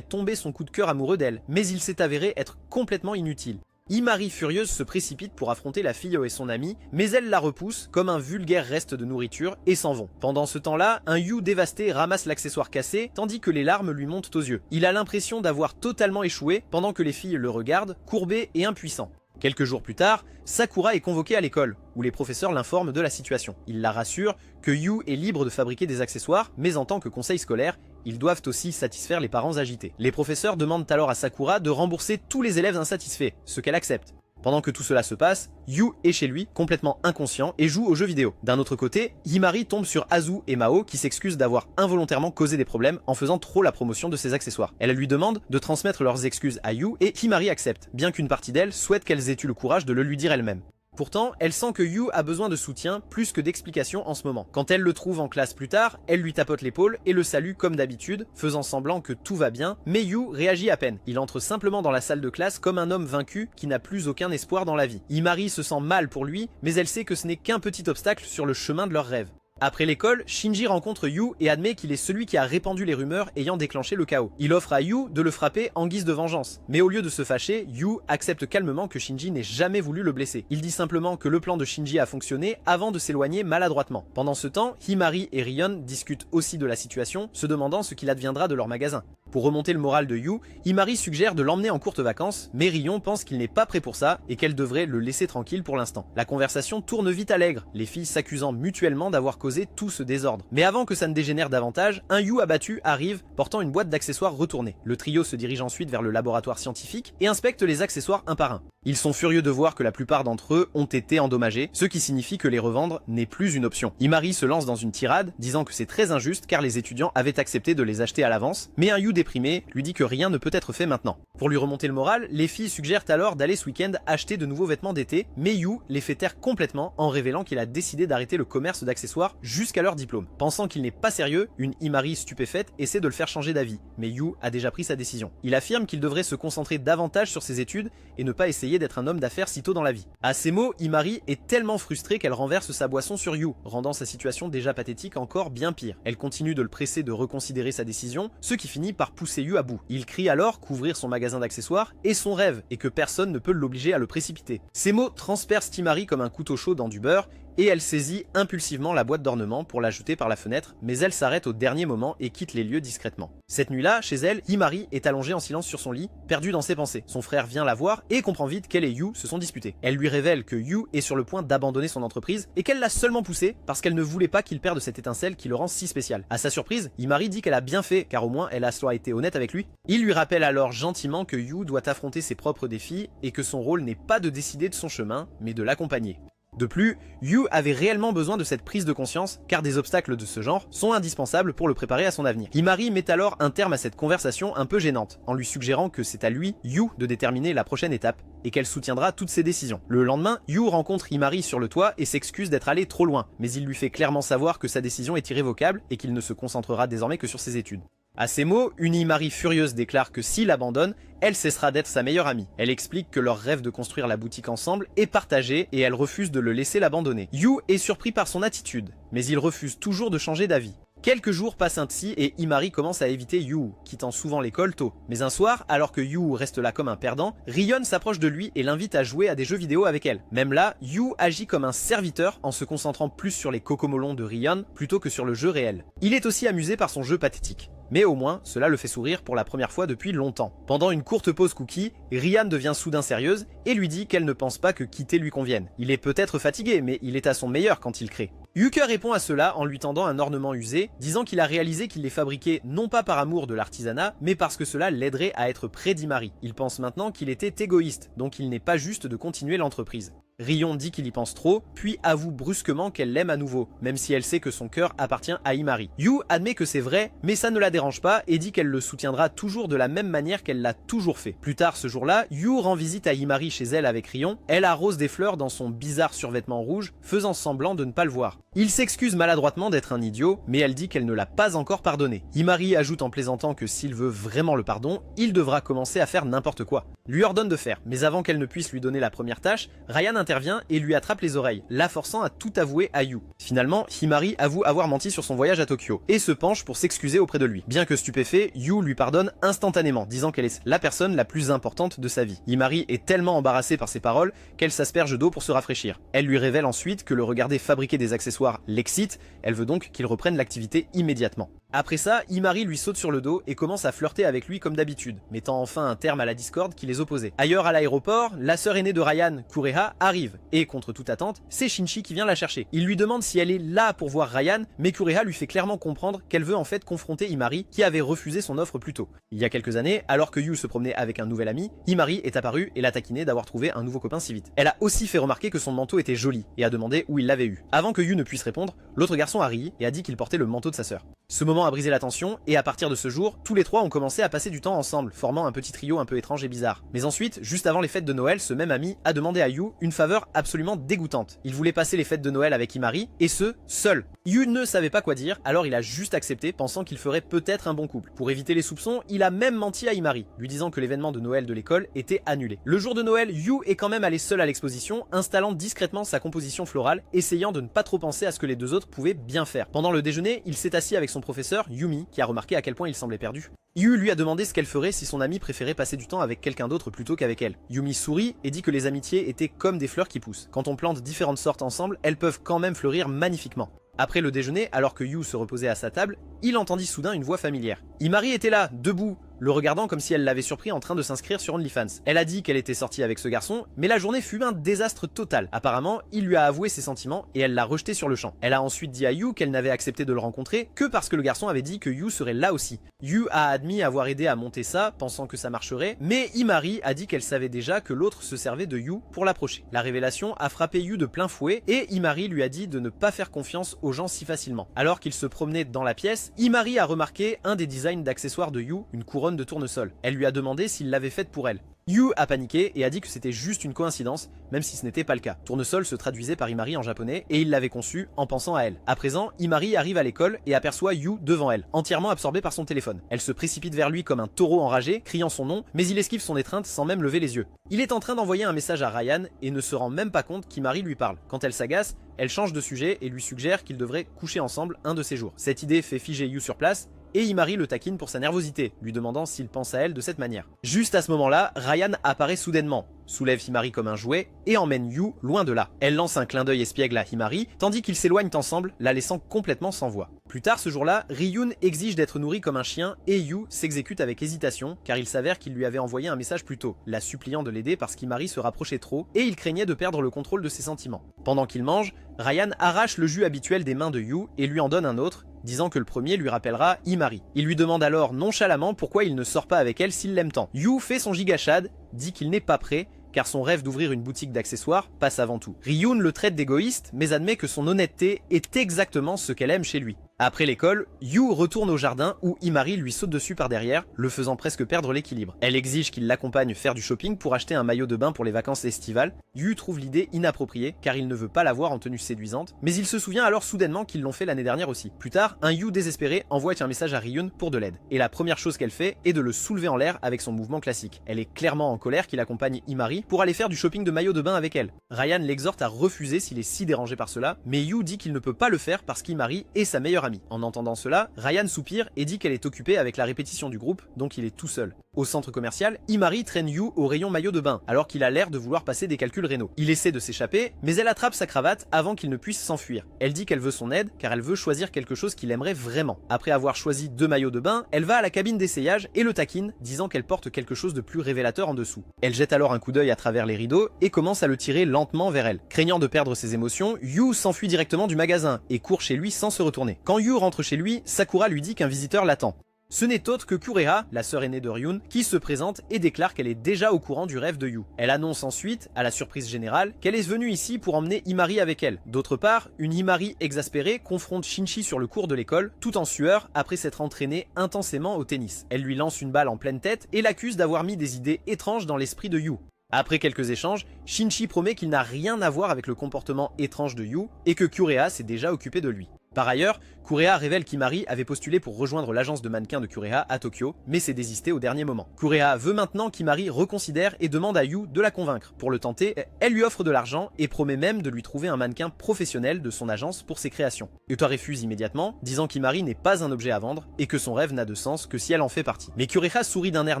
tomber son coup de cœur amoureux d'elle, mais il s'est avéré être complètement inutile. Imari furieuse se précipite pour affronter la fille et son amie, mais elle la repousse comme un vulgaire reste de nourriture et s'en vont. Pendant ce temps-là, un Yu dévasté ramasse l'accessoire cassé tandis que les larmes lui montent aux yeux. Il a l'impression d'avoir totalement échoué pendant que les filles le regardent, courbé et impuissant. Quelques jours plus tard, Sakura est convoquée à l'école, où les professeurs l'informent de la situation. Ils la rassurent que Yu est libre de fabriquer des accessoires, mais en tant que conseil scolaire, ils doivent aussi satisfaire les parents agités. Les professeurs demandent alors à Sakura de rembourser tous les élèves insatisfaits, ce qu'elle accepte. Pendant que tout cela se passe, Yu est chez lui, complètement inconscient, et joue aux jeux vidéo. D'un autre côté, Himari tombe sur Azu et Mao qui s'excusent d'avoir involontairement causé des problèmes en faisant trop la promotion de ses accessoires. Elle lui demande de transmettre leurs excuses à Yu et Himari accepte, bien qu'une partie d'elle souhaite qu'elles aient eu le courage de le lui dire elle-même. Pourtant, elle sent que Yu a besoin de soutien plus que d'explications en ce moment. Quand elle le trouve en classe plus tard, elle lui tapote l'épaule et le salue comme d'habitude, faisant semblant que tout va bien, mais Yu réagit à peine. Il entre simplement dans la salle de classe comme un homme vaincu qui n'a plus aucun espoir dans la vie. Himari se sent mal pour lui, mais elle sait que ce n'est qu'un petit obstacle sur le chemin de leurs rêves. Après l'école, Shinji rencontre Yu et admet qu'il est celui qui a répandu les rumeurs ayant déclenché le chaos. Il offre à Yu de le frapper en guise de vengeance. Mais au lieu de se fâcher, Yu accepte calmement que Shinji n'ait jamais voulu le blesser. Il dit simplement que le plan de Shinji a fonctionné avant de s'éloigner maladroitement. Pendant ce temps, Himari et Rion discutent aussi de la situation, se demandant ce qu'il adviendra de leur magasin. Pour remonter le moral de Yu, Himari suggère de l'emmener en courtes vacances, mais Rion pense qu'il n'est pas prêt pour ça et qu'elle devrait le laisser tranquille pour l'instant. La conversation tourne vite à l'aigre, les filles s'accusant mutuellement d'avoir causé tout ce désordre. Mais avant que ça ne dégénère davantage, un Yu abattu arrive portant une boîte d'accessoires retournée. Le trio se dirige ensuite vers le laboratoire scientifique et inspecte les accessoires un par un. Ils sont furieux de voir que la plupart d'entre eux ont été endommagés, ce qui signifie que les revendre n'est plus une option. Himari se lance dans une tirade, disant que c'est très injuste car les étudiants avaient accepté de les acheter à l'avance, mais un Yu déprimé lui dit que rien ne peut être fait maintenant. Pour lui remonter le moral, les filles suggèrent alors d'aller ce week-end acheter de nouveaux vêtements d'été, mais Yu les fait taire complètement en révélant qu'il a décidé d'arrêter le commerce d'accessoires jusqu'à leur diplôme. Pensant qu'il n'est pas sérieux, une Himari stupéfaite essaie de le faire changer d'avis, mais Yu a déjà pris sa décision. Il affirme qu'il devrait se concentrer davantage sur ses études et ne pas essayer d'être un homme d'affaires si tôt dans la vie. À ces mots, Himari est tellement frustrée qu'elle renverse sa boisson sur Yu, rendant sa situation déjà pathétique encore bien pire. Elle continue de le presser de reconsidérer sa décision, ce qui finit par pousser Yu à bout. Il crie alors qu'ouvrir son magasin d'accessoires est son rêve et que personne ne peut l'obliger à le précipiter. Ces mots transpercent Himari comme un couteau chaud dans du beurre et elle saisit impulsivement la boîte d'ornement pour la jeter par la fenêtre, mais elle s'arrête au dernier moment et quitte les lieux discrètement. Cette nuit-là, chez elle, Himari est allongée en silence sur son lit, perdue dans ses pensées. Son frère vient la voir et comprend vite qu'elle et Yu se sont disputés. Elle lui révèle que Yu est sur le point d'abandonner son entreprise et qu'elle l'a seulement poussé parce qu'elle ne voulait pas qu'il perde cette étincelle qui le rend si spécial. À sa surprise, Himari dit qu'elle a bien fait car au moins elle a soit été honnête avec lui. Il lui rappelle alors gentiment que Yu doit affronter ses propres défis et que son rôle n'est pas de décider de son chemin, mais de l'accompagner. De plus, Yu avait réellement besoin de cette prise de conscience, car des obstacles de ce genre sont indispensables pour le préparer à son avenir. Himari met alors un terme à cette conversation un peu gênante, en lui suggérant que c'est à lui, Yu, de déterminer la prochaine étape, et qu'elle soutiendra toutes ses décisions. Le lendemain, Yu rencontre Himari sur le toit et s'excuse d'être allé trop loin, mais il lui fait clairement savoir que sa décision est irrévocable et qu'il ne se concentrera désormais que sur ses études. À ces mots, une Himari furieuse déclare que s'il abandonne, elle cessera d'être sa meilleure amie. Elle explique que leur rêve de construire la boutique ensemble est partagé et elle refuse de le laisser l'abandonner. Yu est surpris par son attitude, mais il refuse toujours de changer d'avis. Quelques jours passent ainsi et Himari commence à éviter Yu, quittant souvent l'école tôt. Mais un soir, alors que Yu reste là comme un perdant, Rion s'approche de lui et l'invite à jouer à des jeux vidéo avec elle. Même là, Yu agit comme un serviteur en se concentrant plus sur les cocomolons de Rion plutôt que sur le jeu réel. Il est aussi amusé par son jeu pathétique. Mais au moins, cela le fait sourire pour la première fois depuis longtemps. Pendant une courte pause cookie, Rian devient soudain sérieuse et lui dit qu'elle ne pense pas que quitter lui convienne. Il est peut-être fatigué, mais il est à son meilleur quand il crée. Yuka répond à cela en lui tendant un ornement usé, disant qu'il a réalisé qu'il les fabriquait non pas par amour de l'artisanat, mais parce que cela l'aiderait à être près d'Himari. Il pense maintenant qu'il était égoïste, donc il n'est pas juste de continuer l'entreprise. Rion dit qu'il y pense trop, puis avoue brusquement qu'elle l'aime à nouveau, même si elle sait que son cœur appartient à Himari. Yu admet que c'est vrai, mais ça ne la dérange pas et dit qu'elle le soutiendra toujours de la même manière qu'elle l'a toujours fait. Plus tard ce jour-là, Yu rend visite à Himari chez elle avec Rion, elle arrose des fleurs dans son bizarre survêtement rouge, faisant semblant de ne pas le voir. Il s'excuse maladroitement d'être un idiot, mais elle dit qu'elle ne l'a pas encore pardonné. Himari ajoute en plaisantant que s'il veut vraiment le pardon, il devra commencer à faire n'importe quoi. Lui ordonne de faire, mais avant qu'elle ne puisse lui donner la première tâche, Ryan intervient et lui attrape les oreilles, la forçant à tout avouer à Yu. Finalement, Himari avoue avoir menti sur son voyage à Tokyo, et se penche pour s'excuser auprès de lui. Bien que stupéfait, Yu lui pardonne instantanément, disant qu'elle est la personne la plus importante de sa vie. Himari est tellement embarrassée par ses paroles qu'elle s'asperge d'eau pour se rafraîchir. Elle lui révèle ensuite que le regarder fabriquer des accessoires l'excite, elle veut donc qu'il reprenne l'activité immédiatement. Après ça, Himari lui saute sur le dos et commence à flirter avec lui comme d'habitude, mettant enfin un terme à la discorde qui les opposait. Ailleurs à l'aéroport, la sœur aînée de Ryan, Kureha, arrive, et contre toute attente, c'est Shinji qui vient la chercher. Il lui demande si elle est là pour voir Ryan, mais Kureha lui fait clairement comprendre qu'elle veut en fait confronter Himari, qui avait refusé son offre plus tôt. Il y a quelques années, alors que Yu se promenait avec un nouvel ami, Himari est apparue et l'a taquiné d'avoir trouvé un nouveau copain si vite. Elle a aussi fait remarquer que son manteau était joli, et a demandé où il l'avait eu. Avant que Yu ne puisse répondre, l'autre garçon a ri et a dit qu'il portait le manteau de sa sœur. Ce moment a brisé la tension, et à partir de ce jour, tous les trois ont commencé à passer du temps ensemble, formant un petit trio un peu étrange et bizarre. Mais ensuite, juste avant les fêtes de Noël, ce même ami a demandé à Yu une faveur absolument dégoûtante. Il voulait passer les fêtes de Noël avec Himari, et ce, seul. Yu ne savait pas quoi dire, alors il a juste accepté, pensant qu'il ferait peut-être un bon couple. Pour éviter les soupçons, il a même menti à Himari, lui disant que l'événement de Noël de l'école était annulé. Le jour de Noël, Yu est quand même allé seul à l'exposition, installant discrètement sa composition florale, essayant de ne pas trop penser à ce que les deux autres pouvaient bien faire. Pendant le déjeuner, il s'est assis avec son professeur, Yumi, qui a remarqué à quel point il semblait perdu. Yu lui a demandé ce qu'elle ferait si son amie préférait passer du temps avec quelqu'un d'autre plutôt qu'avec elle. Yumi sourit et dit que les amitiés étaient comme des fleurs qui poussent. Quand on plante différentes sortes ensemble, elles peuvent quand même fleurir magnifiquement. Après le déjeuner, alors que Yu se reposait à sa table, il entendit soudain une voix familière. Himari était là, debout, le regardant comme si elle l'avait surpris en train de s'inscrire sur OnlyFans. Elle a dit qu'elle était sortie avec ce garçon, mais la journée fut un désastre total. Apparemment, il lui a avoué ses sentiments et elle l'a rejeté sur le champ. Elle a ensuite dit à Yu qu'elle n'avait accepté de le rencontrer que parce que le garçon avait dit que Yu serait là aussi. Yu a admis avoir aidé à monter ça, pensant que ça marcherait, mais Himari a dit qu'elle savait déjà que l'autre se servait de Yu pour l'approcher. La révélation a frappé Yu de plein fouet et Himari lui a dit de ne pas faire confiance aux gens si facilement. Alors qu'il se promenait dans la pièce, Himari a remarqué un des designs d'accessoires de Yu, une couronne de tournesol. Elle lui a demandé s'il l'avait faite pour elle. Yu a paniqué et a dit que c'était juste une coïncidence, même si ce n'était pas le cas. Tournesol se traduisait par Himari en japonais et il l'avait conçu en pensant à elle. À présent, Himari arrive à l'école et aperçoit Yu devant elle, entièrement absorbée par son téléphone. Elle se précipite vers lui comme un taureau enragé, criant son nom, mais il esquive son étreinte sans même lever les yeux. Il est en train d'envoyer un message à Ryan et ne se rend même pas compte qu'Himari lui parle. Quand elle s'agace, elle change de sujet et lui suggère qu'ils devraient coucher ensemble un de ces jours. Cette idée fait figer Yu sur place, et Himari le taquine pour sa nervosité, lui demandant s'il pense à elle de cette manière. Juste à ce moment-là, Ryan apparaît soudainement, soulève Himari comme un jouet et emmène Yu loin de là. Elle lance un clin d'œil espiègle à Himari, tandis qu'ils s'éloignent ensemble, la laissant complètement sans voix. Plus tard ce jour-là, Ryun exige d'être nourri comme un chien et Yu s'exécute avec hésitation car il s'avère qu'il lui avait envoyé un message plus tôt, la suppliant de l'aider parce qu'Himari se rapprochait trop et il craignait de perdre le contrôle de ses sentiments. Pendant qu'il mange, Ryan arrache le jus habituel des mains de Yu et lui en donne un autre, disant que le premier lui rappellera Himari. Il lui demande alors nonchalamment pourquoi il ne sort pas avec elle s'il l'aime tant. Yu fait son gigachad, dit qu'il n'est pas prêt, car son rêve d'ouvrir une boutique d'accessoires passe avant tout. Ryun le traite d'égoïste, mais admet que son honnêteté est exactement ce qu'elle aime chez lui. Après l'école, Yu retourne au jardin où Himari lui saute dessus par derrière, le faisant presque perdre l'équilibre. Elle exige qu'il l'accompagne faire du shopping pour acheter un maillot de bain pour les vacances estivales. Yu trouve l'idée inappropriée car il ne veut pas la voir en tenue séduisante, mais il se souvient alors soudainement qu'ils l'ont fait l'année dernière aussi. Plus tard, un Yu désespéré envoie un message à Ryun pour de l'aide, et la première chose qu'elle fait est de le soulever en l'air avec son mouvement classique. Elle est clairement en colère qu'il accompagne Himari pour aller faire du shopping de maillot de bain avec elle. Ryan l'exhorte à refuser s'il est si dérangé par cela, mais Yu dit qu'il ne peut pas le faire parce qu'Himari est sa meilleure amie. En entendant cela, Ryan soupire et dit qu'elle est occupée avec la répétition du groupe, donc il est tout seul. Au centre commercial, Himari traîne Yu au rayon maillot de bain, alors qu'il a l'air de vouloir passer des calculs rénaux. Il essaie de s'échapper, mais elle attrape sa cravate avant qu'il ne puisse s'enfuir. Elle dit qu'elle veut son aide, car elle veut choisir quelque chose qu'il aimerait vraiment. Après avoir choisi 2 maillots de bain, elle va à la cabine d'essayage et le taquine, disant qu'elle porte quelque chose de plus révélateur en dessous. Elle jette alors un coup d'œil à travers les rideaux et commence à le tirer lentement vers elle. Craignant de perdre ses émotions, Yu s'enfuit directement du magasin et court chez lui sans se retourner. Quand Yu rentre chez lui, Sakura lui dit qu'un visiteur l'attend. Ce n'est autre que Kureha, la sœur aînée de Ryun, qui se présente et déclare qu'elle est déjà au courant du rêve de Yu. Elle annonce ensuite, à la surprise générale, qu'elle est venue ici pour emmener Himari avec elle. D'autre part, une Himari exaspérée confronte Shinji sur le cours de l'école, tout en sueur après s'être entraînée intensément au tennis. Elle lui lance une balle en pleine tête et l'accuse d'avoir mis des idées étranges dans l'esprit de Yu. Après quelques échanges, Shinji promet qu'il n'a rien à voir avec le comportement étrange de Yu et que Kureha s'est déjà occupé de lui. Par ailleurs, Kureha révèle qu'Himari avait postulé pour rejoindre l'agence de mannequins de Kureha à Tokyo, mais s'est désisté au dernier moment. Kureha veut maintenant qu'Himari reconsidère et demande à Yu de la convaincre. Pour le tenter, elle lui offre de l'argent et promet même de lui trouver un mannequin professionnel de son agence pour ses créations. Yuta refuse immédiatement, disant qu'Himari n'est pas un objet à vendre et que son rêve n'a de sens que si elle en fait partie. Mais Kureha sourit d'un air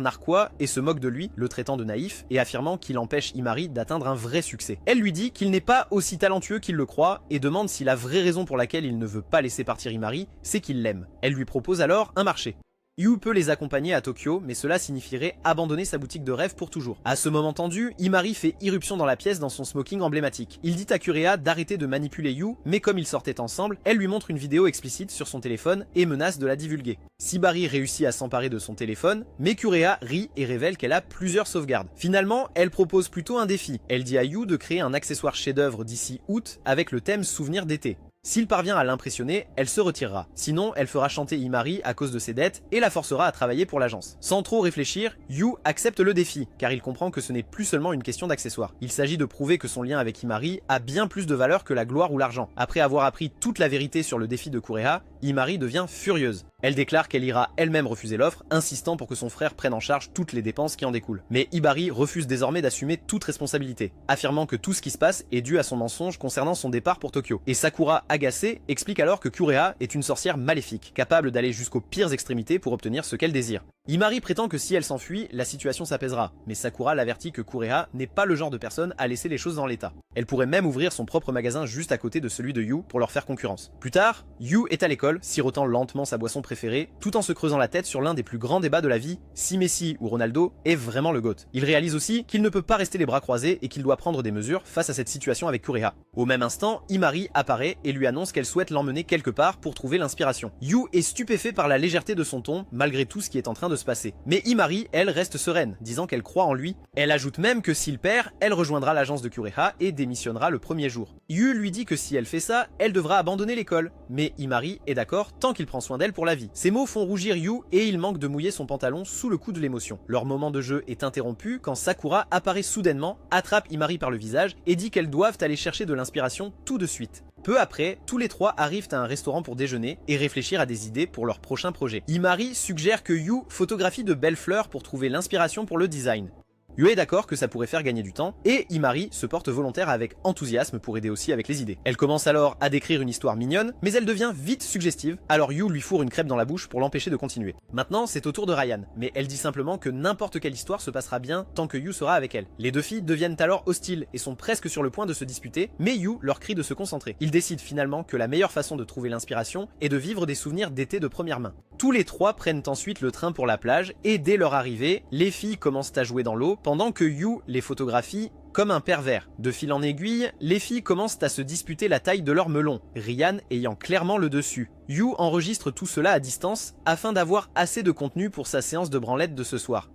narquois et se moque de lui, le traitant de naïf et affirmant qu'il empêche Himari d'atteindre un vrai succès. Elle lui dit qu'il n'est pas aussi talentueux qu'il le croit et demande si la vraie raison pour laquelle il ne veut pas laisser partir Himari, c'est qu'il l'aime. Elle lui propose alors un marché. Yu peut les accompagner à Tokyo, mais cela signifierait abandonner sa boutique de rêve pour toujours. À ce moment tendu, Himari fait irruption dans la pièce dans son smoking emblématique. Il dit à Kureha d'arrêter de manipuler Yu, mais comme ils sortaient ensemble, elle lui montre une vidéo explicite sur son téléphone et menace de la divulguer. Sibari réussit à s'emparer de son téléphone, mais Kureha rit et révèle qu'elle a plusieurs sauvegardes. Finalement, elle propose plutôt un défi. Elle dit à Yu de créer un accessoire chef-d'œuvre d'ici août avec le thème souvenir d'été. S'il parvient à l'impressionner, elle se retirera. Sinon, elle fera chanter Himari à cause de ses dettes et la forcera à travailler pour l'agence. Sans trop réfléchir, Yu accepte le défi, car il comprend que ce n'est plus seulement une question d'accessoires. Il s'agit de prouver que son lien avec Himari a bien plus de valeur que la gloire ou l'argent. Après avoir appris toute la vérité sur le défi de Kureha, Himari devient furieuse. Elle déclare qu'elle ira elle-même refuser l'offre, insistant pour que son frère prenne en charge toutes les dépenses qui en découlent. Mais Himari refuse désormais d'assumer toute responsabilité, affirmant que tout ce qui se passe est dû à son mensonge concernant son départ pour Tokyo. Et Sakura, agacée, explique alors que Kureha est une sorcière maléfique, capable d'aller jusqu'aux pires extrémités pour obtenir ce qu'elle désire. Himari prétend que si elle s'enfuit, la situation s'apaisera, mais Sakura l'avertit que Kureha n'est pas le genre de personne à laisser les choses dans l'état. Elle pourrait même ouvrir son propre magasin juste à côté de celui de Yu pour leur faire concurrence. Plus tard, Yu est à l'école, sirotant lentement sa boisson préférée, tout en se creusant la tête sur l'un des plus grands débats de la vie, si Messi ou Ronaldo est vraiment le GOAT. Il réalise aussi qu'il ne peut pas rester les bras croisés et qu'il doit prendre des mesures face à cette situation avec Kureha. Au même instant, Himari apparaît et lui annonce qu'elle souhaite l'emmener quelque part pour trouver l'inspiration. Yu est stupéfait par la légèreté de son ton, malgré tout ce qui est en train de se passer. Mais Himari, elle, reste sereine, disant qu'elle croit en lui. Elle ajoute même que s'il perd, elle rejoindra l'agence de Kureha et démissionnera le premier jour. Yu lui dit que si elle fait ça, elle devra abandonner l'école. Mais Himari est d'accord tant qu'il prend soin d'elle pour la vie. Ces mots font rougir Yu et il manque de mouiller son pantalon sous le coup de l'émotion. Leur moment de jeu est interrompu quand Sakura apparaît soudainement, attrape Himari par le visage et dit qu'elles doivent aller chercher de l'inspiration tout de suite. Peu après, tous les trois arrivent à un restaurant pour déjeuner et réfléchir à des idées pour leur prochain projet. Himari suggère que Yu photographie de belles fleurs pour trouver l'inspiration pour le design. Yu est d'accord que ça pourrait faire gagner du temps, et Himari se porte volontaire avec enthousiasme pour aider aussi avec les idées. Elle commence alors à décrire une histoire mignonne, mais elle devient vite suggestive, alors Yu lui fourre une crêpe dans la bouche pour l'empêcher de continuer. Maintenant, c'est au tour de Ryan, mais elle dit simplement que n'importe quelle histoire se passera bien tant que Yu sera avec elle. Les deux filles deviennent alors hostiles et sont presque sur le point de se disputer, mais Yu leur crie de se concentrer. Ils décident finalement que la meilleure façon de trouver l'inspiration est de vivre des souvenirs d'été de première main. Tous les trois prennent ensuite le train pour la plage, et dès leur arrivée, les filles commencent à jouer dans l'eau, pendant que Yu les photographie comme un pervers. De fil en aiguille, les filles commencent à se disputer la taille de leur melon, Ryan ayant clairement le dessus. Yu enregistre tout cela à distance afin d'avoir assez de contenu pour sa séance de branlette de ce soir.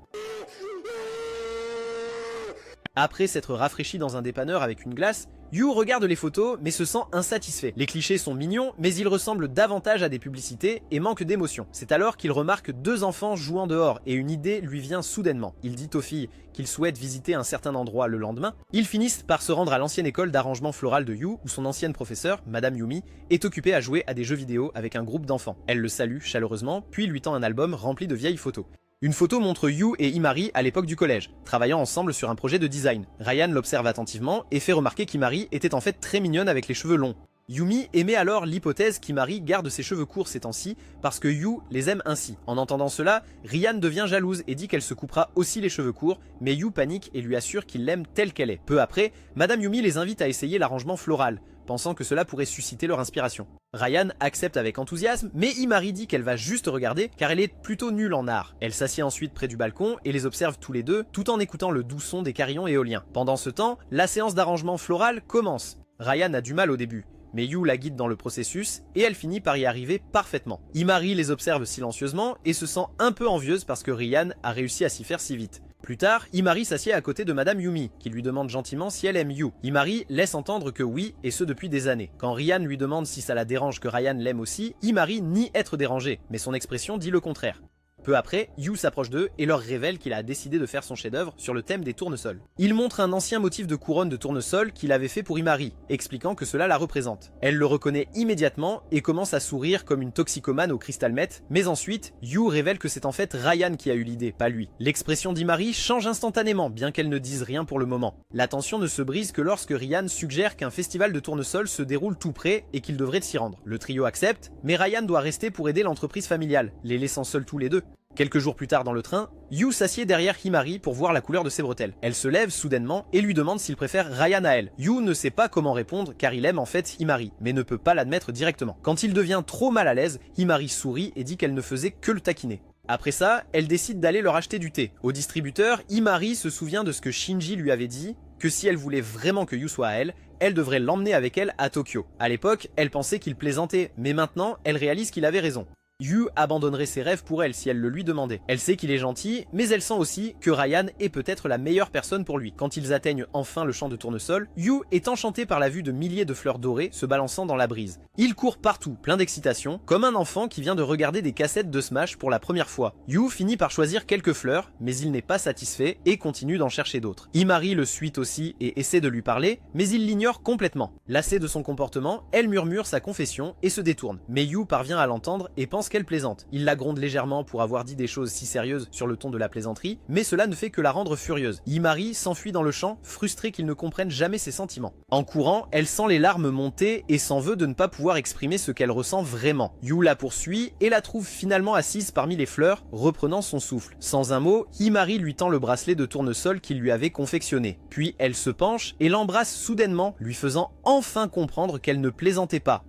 Après s'être rafraîchi dans un dépanneur avec une glace, Yu regarde les photos mais se sent insatisfait. Les clichés sont mignons mais ils ressemblent davantage à des publicités et manquent d'émotion. C'est alors qu'il remarque 2 enfants jouant dehors et une idée lui vient soudainement. Il dit aux filles qu'il souhaite visiter un certain endroit le lendemain. Ils finissent par se rendre à l'ancienne école d'arrangement floral de Yu où son ancienne professeure, Madame Yumi, est occupée à jouer à des jeux vidéo avec un groupe d'enfants. Elle le salue chaleureusement puis lui tend un album rempli de vieilles photos. Une photo montre Yu et Himari à l'époque du collège, travaillant ensemble sur un projet de design. Ryan l'observe attentivement et fait remarquer qu'Himari était en fait très mignonne avec les cheveux longs. Yumi émet alors l'hypothèse qu'Himari garde ses cheveux courts ces temps-ci parce que Yu les aime ainsi. En entendant cela, Ryan devient jalouse et dit qu'elle se coupera aussi les cheveux courts, mais Yu panique et lui assure qu'il l'aime telle qu'elle est. Peu après, Madame Yumi les invite à essayer l'arrangement floral, pensant que cela pourrait susciter leur inspiration. Ryan accepte avec enthousiasme, mais Himari dit qu'elle va juste regarder car elle est plutôt nulle en art. Elle s'assied ensuite près du balcon et les observe tous les deux tout en écoutant le doux son des carillons éoliens. Pendant ce temps, la séance d'arrangement floral commence. Ryan a du mal au début, mais Yu la guide dans le processus et elle finit par y arriver parfaitement. Himari les observe silencieusement et se sent un peu envieuse parce que Ryan a réussi à s'y faire si vite. Plus tard, Himari s'assied à côté de Madame Yumi, qui lui demande gentiment si elle aime Yu. Himari laisse entendre que oui, et ce depuis des années. Quand Ryan lui demande si ça la dérange que Ryan l'aime aussi, Himari nie être dérangée, mais son expression dit le contraire. Peu après, Yu s'approche d'eux et leur révèle qu'il a décidé de faire son chef-d'œuvre sur le thème des tournesols. Il montre un ancien motif de couronne de tournesol qu'il avait fait pour Himari, expliquant que cela la représente. Elle le reconnaît immédiatement et commence à sourire comme une toxicomane au crystal meth, mais ensuite, Yu révèle que c'est en fait Ryan qui a eu l'idée, pas lui. L'expression d'Himari change instantanément, bien qu'elle ne dise rien pour le moment. La tension ne se brise que lorsque Ryan suggère qu'un festival de tournesol se déroule tout près et qu'il devrait s'y rendre. Le trio accepte, mais Ryan doit rester pour aider l'entreprise familiale, les laissant seuls tous les deux. Quelques jours plus tard dans le train, Yu s'assied derrière Himari pour voir la couleur de ses bretelles. Elle se lève soudainement et lui demande s'il préfère Ryan à elle. Yu ne sait pas comment répondre car il aime en fait Himari, mais ne peut pas l'admettre directement. Quand il devient trop mal à l'aise, Himari sourit et dit qu'elle ne faisait que le taquiner. Après ça, elle décide d'aller leur acheter du thé. Au distributeur, Himari se souvient de ce que Shinji lui avait dit, que si elle voulait vraiment que Yu soit à elle devrait l'emmener avec elle à Tokyo. À l'époque, elle pensait qu'il plaisantait, mais maintenant, elle réalise qu'il avait raison. Yu abandonnerait ses rêves pour elle si elle le lui demandait. Elle sait qu'il est gentil, mais elle sent aussi que Ryan est peut-être la meilleure personne pour lui. Quand ils atteignent enfin le champ de tournesol, Yu est enchanté par la vue de milliers de fleurs dorées se balançant dans la brise. Il court partout, plein d'excitation, comme un enfant qui vient de regarder des cassettes de Smash pour la première fois. Yu finit par choisir quelques fleurs, mais il n'est pas satisfait et continue d'en chercher d'autres. Himari le suit aussi et essaie de lui parler, mais il l'ignore complètement. Lassée de son comportement, elle murmure sa confession et se détourne. Mais Yu parvient à l'entendre et pense qu'elle plaisante. Il la gronde légèrement pour avoir dit des choses si sérieuses sur le ton de la plaisanterie, mais cela ne fait que la rendre furieuse. Himari s'enfuit dans le champ, frustrée qu'il ne comprenne jamais ses sentiments. En courant, elle sent les larmes monter et s'en veut de ne pas pouvoir exprimer ce qu'elle ressent vraiment. Yu la poursuit et la trouve finalement assise parmi les fleurs, reprenant son souffle. Sans un mot, Himari lui tend le bracelet de tournesol qu'il lui avait confectionné. Puis elle se penche et l'embrasse soudainement, lui faisant enfin comprendre qu'elle ne plaisantait pas.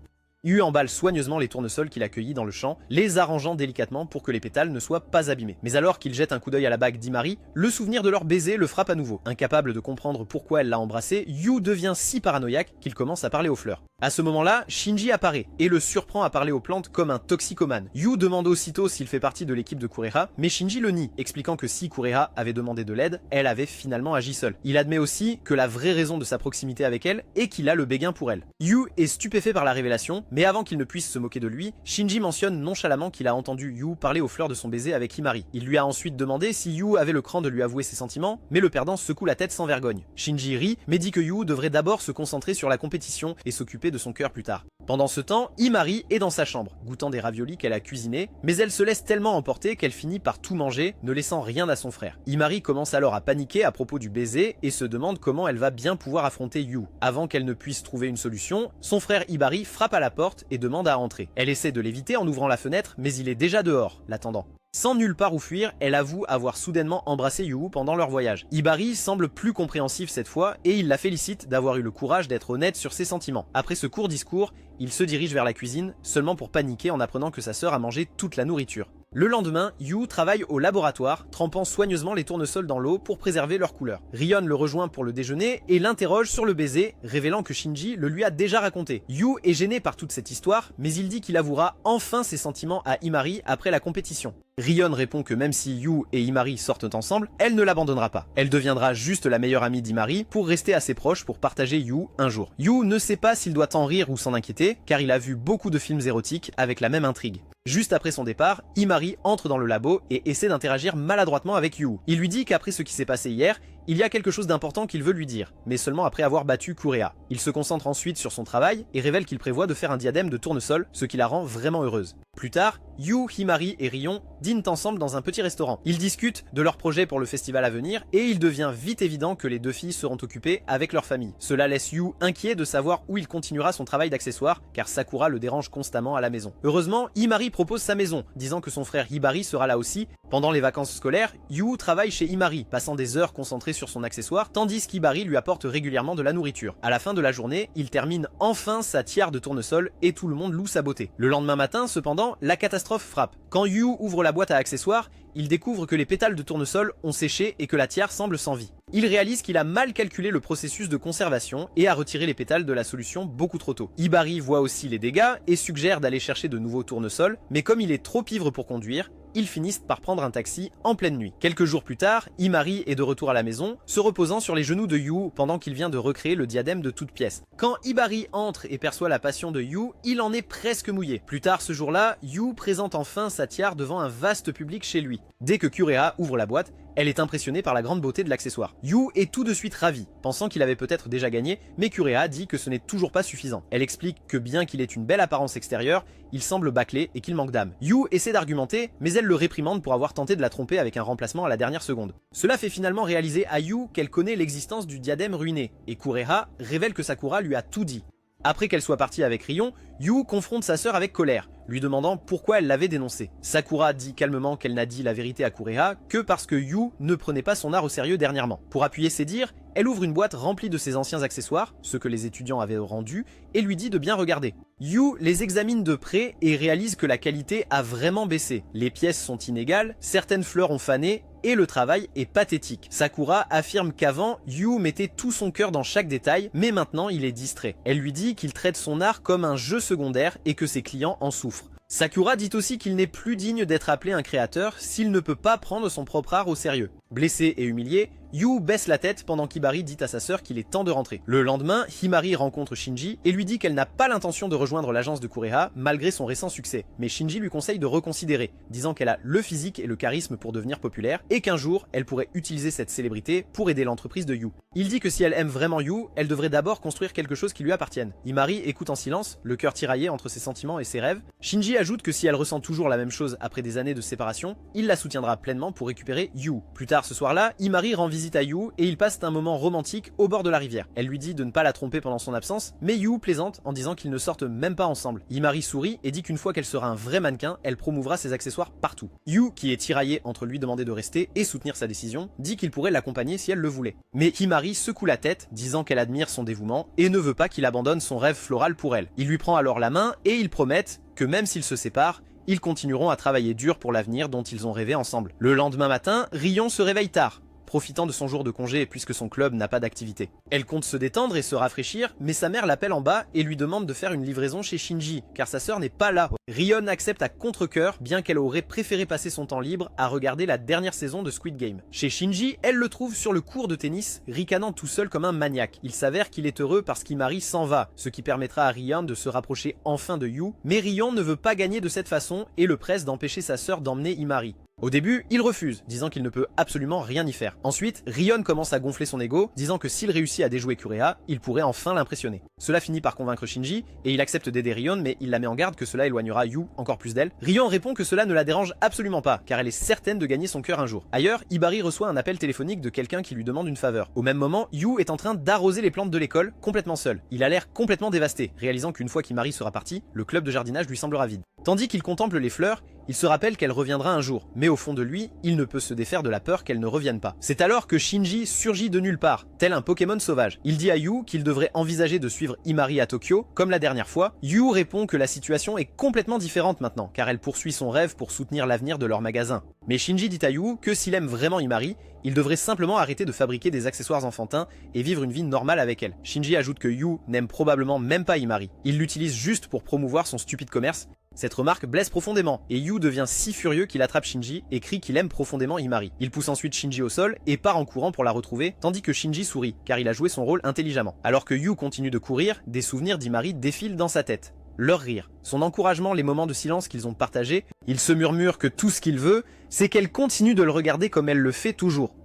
Yu emballe soigneusement les tournesols qu'il accueillit dans le champ, les arrangeant délicatement pour que les pétales ne soient pas abîmés. Mais alors qu'il jette un coup d'œil à la bague d'Himari, le souvenir de leur baiser le frappe à nouveau. Incapable de comprendre pourquoi elle l'a embrassé, Yu devient si paranoïaque qu'il commence à parler aux fleurs. À ce moment-là, Shinji apparaît et le surprend à parler aux plantes comme un toxicomane. Yu demande aussitôt s'il fait partie de l'équipe de Kureha, mais Shinji le nie, expliquant que si Kureha avait demandé de l'aide, elle avait finalement agi seule. Il admet aussi que la vraie raison de sa proximité avec elle est qu'il a le béguin pour elle. Yu est stupéfait par la révélation, mais avant qu'il ne puisse se moquer de lui, Shinji mentionne nonchalamment qu'il a entendu Yu parler aux fleurs de son baiser avec Himari. Il lui a ensuite demandé si Yu avait le cran de lui avouer ses sentiments, mais le perdant secoue la tête sans vergogne. Shinji rit, mais dit que Yu devrait d'abord se concentrer sur la compétition et s'occuper de son cœur plus tard. Pendant ce temps, Himari est dans sa chambre, goûtant des raviolis qu'elle a cuisinés, mais elle se laisse tellement emporter qu'elle finit par tout manger, ne laissant rien à son frère. Himari commence alors à paniquer à propos du baiser et se demande comment elle va bien pouvoir affronter Yu. Avant qu'elle ne puisse trouver une solution, son frère Hibari frappe à la porte et demande à entrer. Elle essaie de l'éviter en ouvrant la fenêtre, mais il est déjà dehors, l'attendant. Sans nulle part où fuir, elle avoue avoir soudainement embrassé Yu pendant leur voyage. Hibari semble plus compréhensif cette fois et il la félicite d'avoir eu le courage d'être honnête sur ses sentiments. Après ce court discours, il se dirige vers la cuisine, seulement pour paniquer en apprenant que sa sœur a mangé toute la nourriture. Le lendemain, Yu travaille au laboratoire, trempant soigneusement les tournesols dans l'eau pour préserver leur couleur. Rion le rejoint pour le déjeuner et l'interroge sur le baiser, révélant que Shinji le lui a déjà raconté. Yu est gêné par toute cette histoire, mais il dit qu'il avouera enfin ses sentiments à Imari après la compétition. Rion répond que même si Yu et Imari sortent ensemble, elle ne l'abandonnera pas. Elle deviendra juste la meilleure amie d'Imari pour rester assez proche pour partager Yu un jour. Yu ne sait pas s'il doit en rire ou s'en inquiéter, car il a vu beaucoup de films érotiques avec la même intrigue. Juste après son départ, Imari entre dans le labo et essaie d'interagir maladroitement avec Yu. Il lui dit qu'après ce qui s'est passé hier, il y a quelque chose d'important qu'il veut lui dire, mais seulement après avoir battu Kureha. Il se concentre ensuite sur son travail et révèle qu'il prévoit de faire un diadème de tournesol, ce qui la rend vraiment heureuse. Plus tard, Yu, Himari et Rion dînent ensemble dans un petit restaurant. Ils discutent de leur projet pour le festival à venir et il devient vite évident que les deux filles seront occupées avec leur famille. Cela laisse Yu inquiet de savoir où il continuera son travail d'accessoire car Sakura le dérange constamment à la maison. Heureusement, Himari propose sa maison, disant que son frère Hibari sera là aussi. Pendant les vacances scolaires, Yu travaille chez Himari, passant des heures concentré sur son accessoire, tandis qu'Hibari lui apporte régulièrement de la nourriture. À la fin de la journée, il termine enfin sa tiare de tournesol et tout le monde loue sa beauté. Le lendemain matin, cependant, la catastrophe frappe. Quand Yu ouvre la boîte à accessoires, il découvre que les pétales de tournesol ont séché et que la tiare semble sans vie. Il réalise qu'il a mal calculé le processus de conservation et a retiré les pétales de la solution beaucoup trop tôt. Hibari voit aussi les dégâts et suggère d'aller chercher de nouveaux tournesols, mais comme il est trop ivre pour conduire, ils finissent par prendre un taxi en pleine nuit. Quelques jours plus tard, Himari est de retour à la maison, se reposant sur les genoux de Yu pendant qu'il vient de recréer le diadème de toutes pièces. Quand Hibari entre et perçoit la passion de Yu, il en est presque mouillé. Plus tard ce jour-là, Yu présente enfin sa tiare devant un vaste public chez lui. Dès que Kureha ouvre la boîte, elle est impressionnée par la grande beauté de l'accessoire. Yu est tout de suite ravi, pensant qu'il avait peut-être déjà gagné, mais Kureha dit que ce n'est toujours pas suffisant. Elle explique que bien qu'il ait une belle apparence extérieure, il semble bâclé et qu'il manque d'âme. Yu essaie d'argumenter, mais elle le réprimande pour avoir tenté de la tromper avec un remplacement à la dernière seconde. Cela fait finalement réaliser à Yu qu'elle connaît l'existence du diadème ruiné, et Kureha révèle que Sakura lui a tout dit. Après qu'elle soit partie avec Rion, Yu confronte sa sœur avec colère, lui demandant pourquoi elle l'avait dénoncé. Sakura dit calmement qu'elle n'a dit la vérité à Kureha que parce que Yu ne prenait pas son art au sérieux dernièrement. Pour appuyer ses dires, elle ouvre une boîte remplie de ses anciens accessoires, ceux que les étudiants avaient rendus, et lui dit de bien regarder. Yu les examine de près et réalise que la qualité a vraiment baissé. Les pièces sont inégales, certaines fleurs ont fané, et le travail est pathétique. Sakura affirme qu'avant, Yu mettait tout son cœur dans chaque détail, mais maintenant il est distrait. Elle lui dit qu'il traite son art comme un jeu secondaire et que ses clients en souffrent. Sakura dit aussi qu'il n'est plus digne d'être appelé un créateur s'il ne peut pas prendre son propre art au sérieux. Blessé et humilié, Yu baisse la tête pendant qu'Hibari dit à sa sœur qu'il est temps de rentrer. Le lendemain, Himari rencontre Shinji et lui dit qu'elle n'a pas l'intention de rejoindre l'agence de Kureha malgré son récent succès. Mais Shinji lui conseille de reconsidérer, disant qu'elle a le physique et le charisme pour devenir populaire et qu'un jour, elle pourrait utiliser cette célébrité pour aider l'entreprise de Yu. Il dit que si elle aime vraiment Yu, elle devrait d'abord construire quelque chose qui lui appartienne. Himari écoute en silence, le cœur tiraillé entre ses sentiments et ses rêves. Shinji ajoute que si elle ressent toujours la même chose après des années de séparation, il la soutiendra pleinement pour récupérer Yu. Plus tard ce soir-là, Himari rend visite à Yu et ils passent un moment romantique au bord de la rivière. Elle lui dit de ne pas la tromper pendant son absence, mais Yu plaisante en disant qu'ils ne sortent même pas ensemble. Himari sourit et dit qu'une fois qu'elle sera un vrai mannequin, elle promouvra ses accessoires partout. Yu, qui est tiraillé entre lui demander de rester et soutenir sa décision, dit qu'il pourrait l'accompagner si elle le voulait. Mais Himari secoue la tête, disant qu'elle admire son dévouement et ne veut pas qu'il abandonne son rêve floral pour elle. Il lui prend alors la main et ils promettent que même s'ils se séparent, ils continueront à travailler dur pour l'avenir dont ils ont rêvé ensemble. Le lendemain matin, Rion se réveille tard, profitant de son jour de congé puisque son club n'a pas d'activité. Elle compte se détendre et se rafraîchir, mais sa mère l'appelle en bas et lui demande de faire une livraison chez Shinji, car sa sœur n'est pas là. Rion accepte à contre-cœur, bien qu'elle aurait préféré passer son temps libre à regarder la dernière saison de Squid Game. Chez Shinji, elle le trouve sur le court de tennis, ricanant tout seul comme un maniaque. Il s'avère qu'il est heureux parce qu'Himari s'en va, ce qui permettra à Rion de se rapprocher enfin de Yu, mais Rion ne veut pas gagner de cette façon et le presse d'empêcher sa sœur d'emmener Himari. Au début, il refuse, disant qu'il ne peut absolument rien y faire. Ensuite, Rion commence à gonfler son ego, disant que s'il réussit à déjouer Kureha, il pourrait enfin l'impressionner. Cela finit par convaincre Shinji, et il accepte d'aider Rion, mais il la met en garde que cela éloignera Yu encore plus d'elle. Rion répond que cela ne la dérange absolument pas, car elle est certaine de gagner son cœur un jour. Ailleurs, Hibari reçoit un appel téléphonique de quelqu'un qui lui demande une faveur. Au même moment, Yu est en train d'arroser les plantes de l'école, complètement seul. Il a l'air complètement dévasté, réalisant qu'une fois qu'Himari sera parti, le club de jardinage lui semblera vide. Tandis qu'il contemple les fleurs, il se rappelle qu'elle reviendra un jour, mais au fond de lui, il ne peut se défaire de la peur qu'elle ne revienne pas. C'est alors que Shinji surgit de nulle part, tel un Pokémon sauvage. Il dit à Yu qu'il devrait envisager de suivre Himari à Tokyo, comme la dernière fois. Yu répond que la situation est complètement différente maintenant, car elle poursuit son rêve pour soutenir l'avenir de leur magasin. Mais Shinji dit à Yu que s'il aime vraiment Himari, il devrait simplement arrêter de fabriquer des accessoires enfantins et vivre une vie normale avec elle. Shinji ajoute que Yu n'aime probablement même pas Himari. Il l'utilise juste pour promouvoir son stupide commerce. Cette remarque blesse profondément, et Yu devient si furieux qu'il attrape Shinji et crie qu'il aime profondément Himari. Il pousse ensuite Shinji au sol et part en courant pour la retrouver, tandis que Shinji sourit, car il a joué son rôle intelligemment. Alors que Yu continue de courir, des souvenirs d'Himari défilent dans sa tête. Leur rire, son encouragement, les moments de silence qu'ils ont partagés, il se murmure que tout ce qu'il veut, c'est qu'elle continue de le regarder comme elle le fait toujours.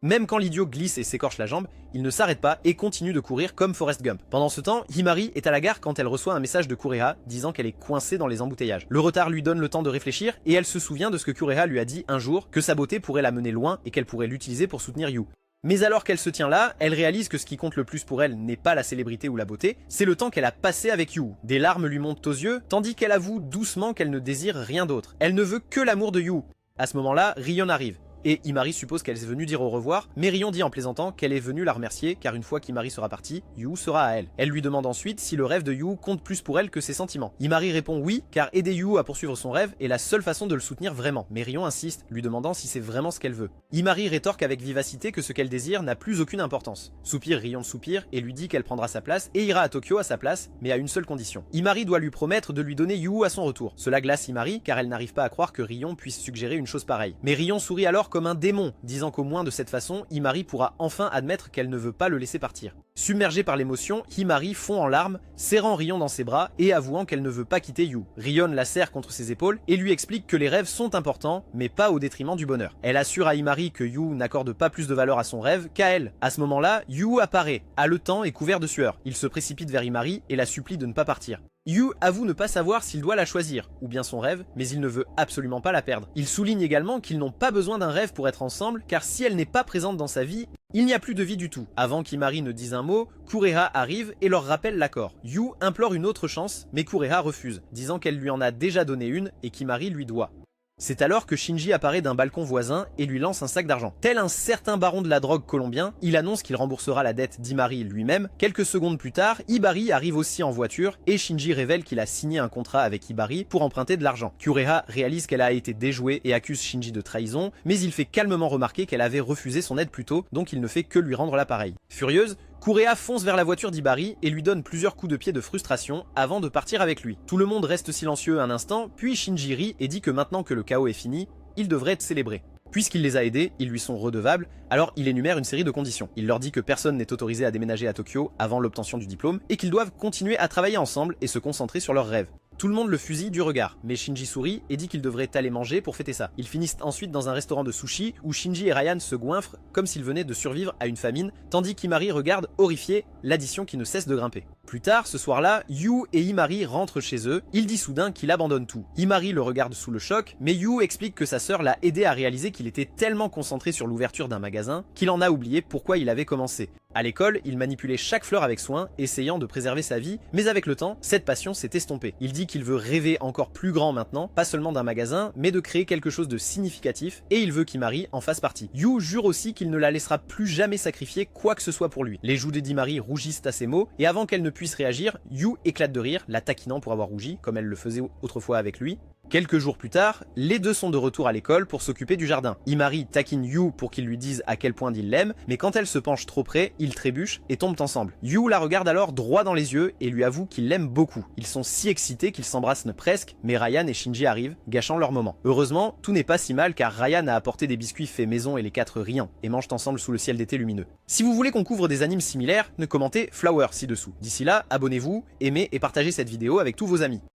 Même quand l'idiot glisse et s'écorche la jambe, il ne s'arrête pas et continue de courir comme Forrest Gump. Pendant ce temps, Himari est à la gare quand elle reçoit un message de Kureha disant qu'elle est coincée dans les embouteillages. Le retard lui donne le temps de réfléchir et elle se souvient de ce que Kureha lui a dit un jour, que sa beauté pourrait la mener loin et qu'elle pourrait l'utiliser pour soutenir Yu. Mais alors qu'elle se tient là, elle réalise que ce qui compte le plus pour elle n'est pas la célébrité ou la beauté, c'est le temps qu'elle a passé avec Yu. Des larmes lui montent aux yeux, tandis qu'elle avoue doucement qu'elle ne désire rien d'autre. Elle ne veut que l'amour de Yu. À ce moment-là, Rion arrive. Et Himari suppose qu'elle est venue dire au revoir, mais Rion dit en plaisantant qu'elle est venue la remercier car une fois qu'Himari sera partie, Yu sera à elle. Elle lui demande ensuite si le rêve de Yu compte plus pour elle que ses sentiments. Himari répond oui, car aider Yu à poursuivre son rêve est la seule façon de le soutenir vraiment, mais Rion insiste, lui demandant si c'est vraiment ce qu'elle veut. Himari rétorque avec vivacité que ce qu'elle désire n'a plus aucune importance. Soupire, Rion soupire et lui dit qu'elle prendra sa place et ira à Tokyo à sa place, mais à une seule condition. Himari doit lui promettre de lui donner Yu à son retour. Cela glace Himari car elle n'arrive pas à croire que Rion puisse suggérer une chose pareille. Mais Rion sourit alors comme un démon, disant qu'au moins de cette façon, Himari pourra enfin admettre qu'elle ne veut pas le laisser partir. Submergée par l'émotion, Himari fond en larmes, serrant Rion dans ses bras et avouant qu'elle ne veut pas quitter Yu. Rion la serre contre ses épaules et lui explique que les rêves sont importants, mais pas au détriment du bonheur. Elle assure à Himari que Yu n'accorde pas plus de valeur à son rêve qu'à elle. À ce moment-là, Yu apparaît, haletant et couvert de sueur. Il se précipite vers Himari et la supplie de ne pas partir. Yu avoue ne pas savoir s'il doit la choisir, ou bien son rêve, mais il ne veut absolument pas la perdre. Il souligne également qu'ils n'ont pas besoin d'un rêve pour être ensemble, car si elle n'est pas présente dans sa vie, il n'y a plus de vie du tout. Avant qu'Himari ne dise un mot, Kureha arrive et leur rappelle l'accord. Yu implore une autre chance, mais Kureha refuse, disant qu'elle lui en a déjà donné une et qu'Himari lui doit. C'est alors que Shinji apparaît d'un balcon voisin et lui lance un sac d'argent. Tel un certain baron de la drogue colombien, il annonce qu'il remboursera la dette d'Himari lui-même. Quelques secondes plus tard, Hibari arrive aussi en voiture et Shinji révèle qu'il a signé un contrat avec Hibari pour emprunter de l'argent. Kureha réalise qu'elle a été déjouée et accuse Shinji de trahison, mais il fait calmement remarquer qu'elle avait refusé son aide plus tôt, donc il ne fait que lui rendre l'appareil. Furieuse, Kureha fonce vers la voiture d'Hibari et lui donne plusieurs coups de pied de frustration avant de partir avec lui. Tout le monde reste silencieux un instant, puis Shinji rit et dit que maintenant que le chaos est fini, il devrait être célébré. Puisqu'il les a aidés, ils lui sont redevables, alors il énumère une série de conditions. Il leur dit que personne n'est autorisé à déménager à Tokyo avant l'obtention du diplôme et qu'ils doivent continuer à travailler ensemble et se concentrer sur leurs rêves. Tout le monde le fusille du regard, mais Shinji sourit et dit qu'il devrait aller manger pour fêter ça. Ils finissent ensuite dans un restaurant de sushi où Shinji et Ryan se goinfrent comme s'ils venaient de survivre à une famine, tandis qu'Himari regarde horrifié l'addition qui ne cesse de grimper. Plus tard, ce soir-là, Yu et Himari rentrent chez eux. Il dit soudain qu'il abandonne tout. Himari le regarde sous le choc, mais Yu explique que sa sœur l'a aidé à réaliser qu'il était tellement concentré sur l'ouverture d'un magasin qu'il en a oublié pourquoi il avait commencé. À l'école, il manipulait chaque fleur avec soin, essayant de préserver sa vie, mais avec le temps, cette passion s'est estompée. Il dit qu'il veut rêver encore plus grand maintenant, pas seulement d'un magasin, mais de créer quelque chose de significatif, et il veut qu'Himari en fasse partie. Yu jure aussi qu'il ne la laissera plus jamais sacrifier quoi que ce soit pour lui. Les joues d'Himari rougissent à ces mots, et avant qu'elle ne puisse réagir, Yu éclate de rire, la taquinant pour avoir rougi, comme elle le faisait autrefois avec lui. Quelques jours plus tard, les deux sont de retour à l'école pour s'occuper du jardin. Himari taquine Yu pour qu'il lui dise à quel point il l'aime, mais quand elle se penche trop près, ils trébuchent et tombent ensemble. Yu la regarde alors droit dans les yeux et lui avoue qu'il l'aime beaucoup. Ils sont si excités qu'ils s'embrassent presque, mais Ryan et Shinji arrivent, gâchant leur moment. Heureusement, tout n'est pas si mal car Ryan a apporté des biscuits faits maison et les quatre rient et mangent ensemble sous le ciel d'été lumineux. Si vous voulez qu'on couvre des animes similaires, ne commentez Flower ci-dessous. D'ici là, abonnez-vous, aimez et partagez cette vidéo avec tous vos amis.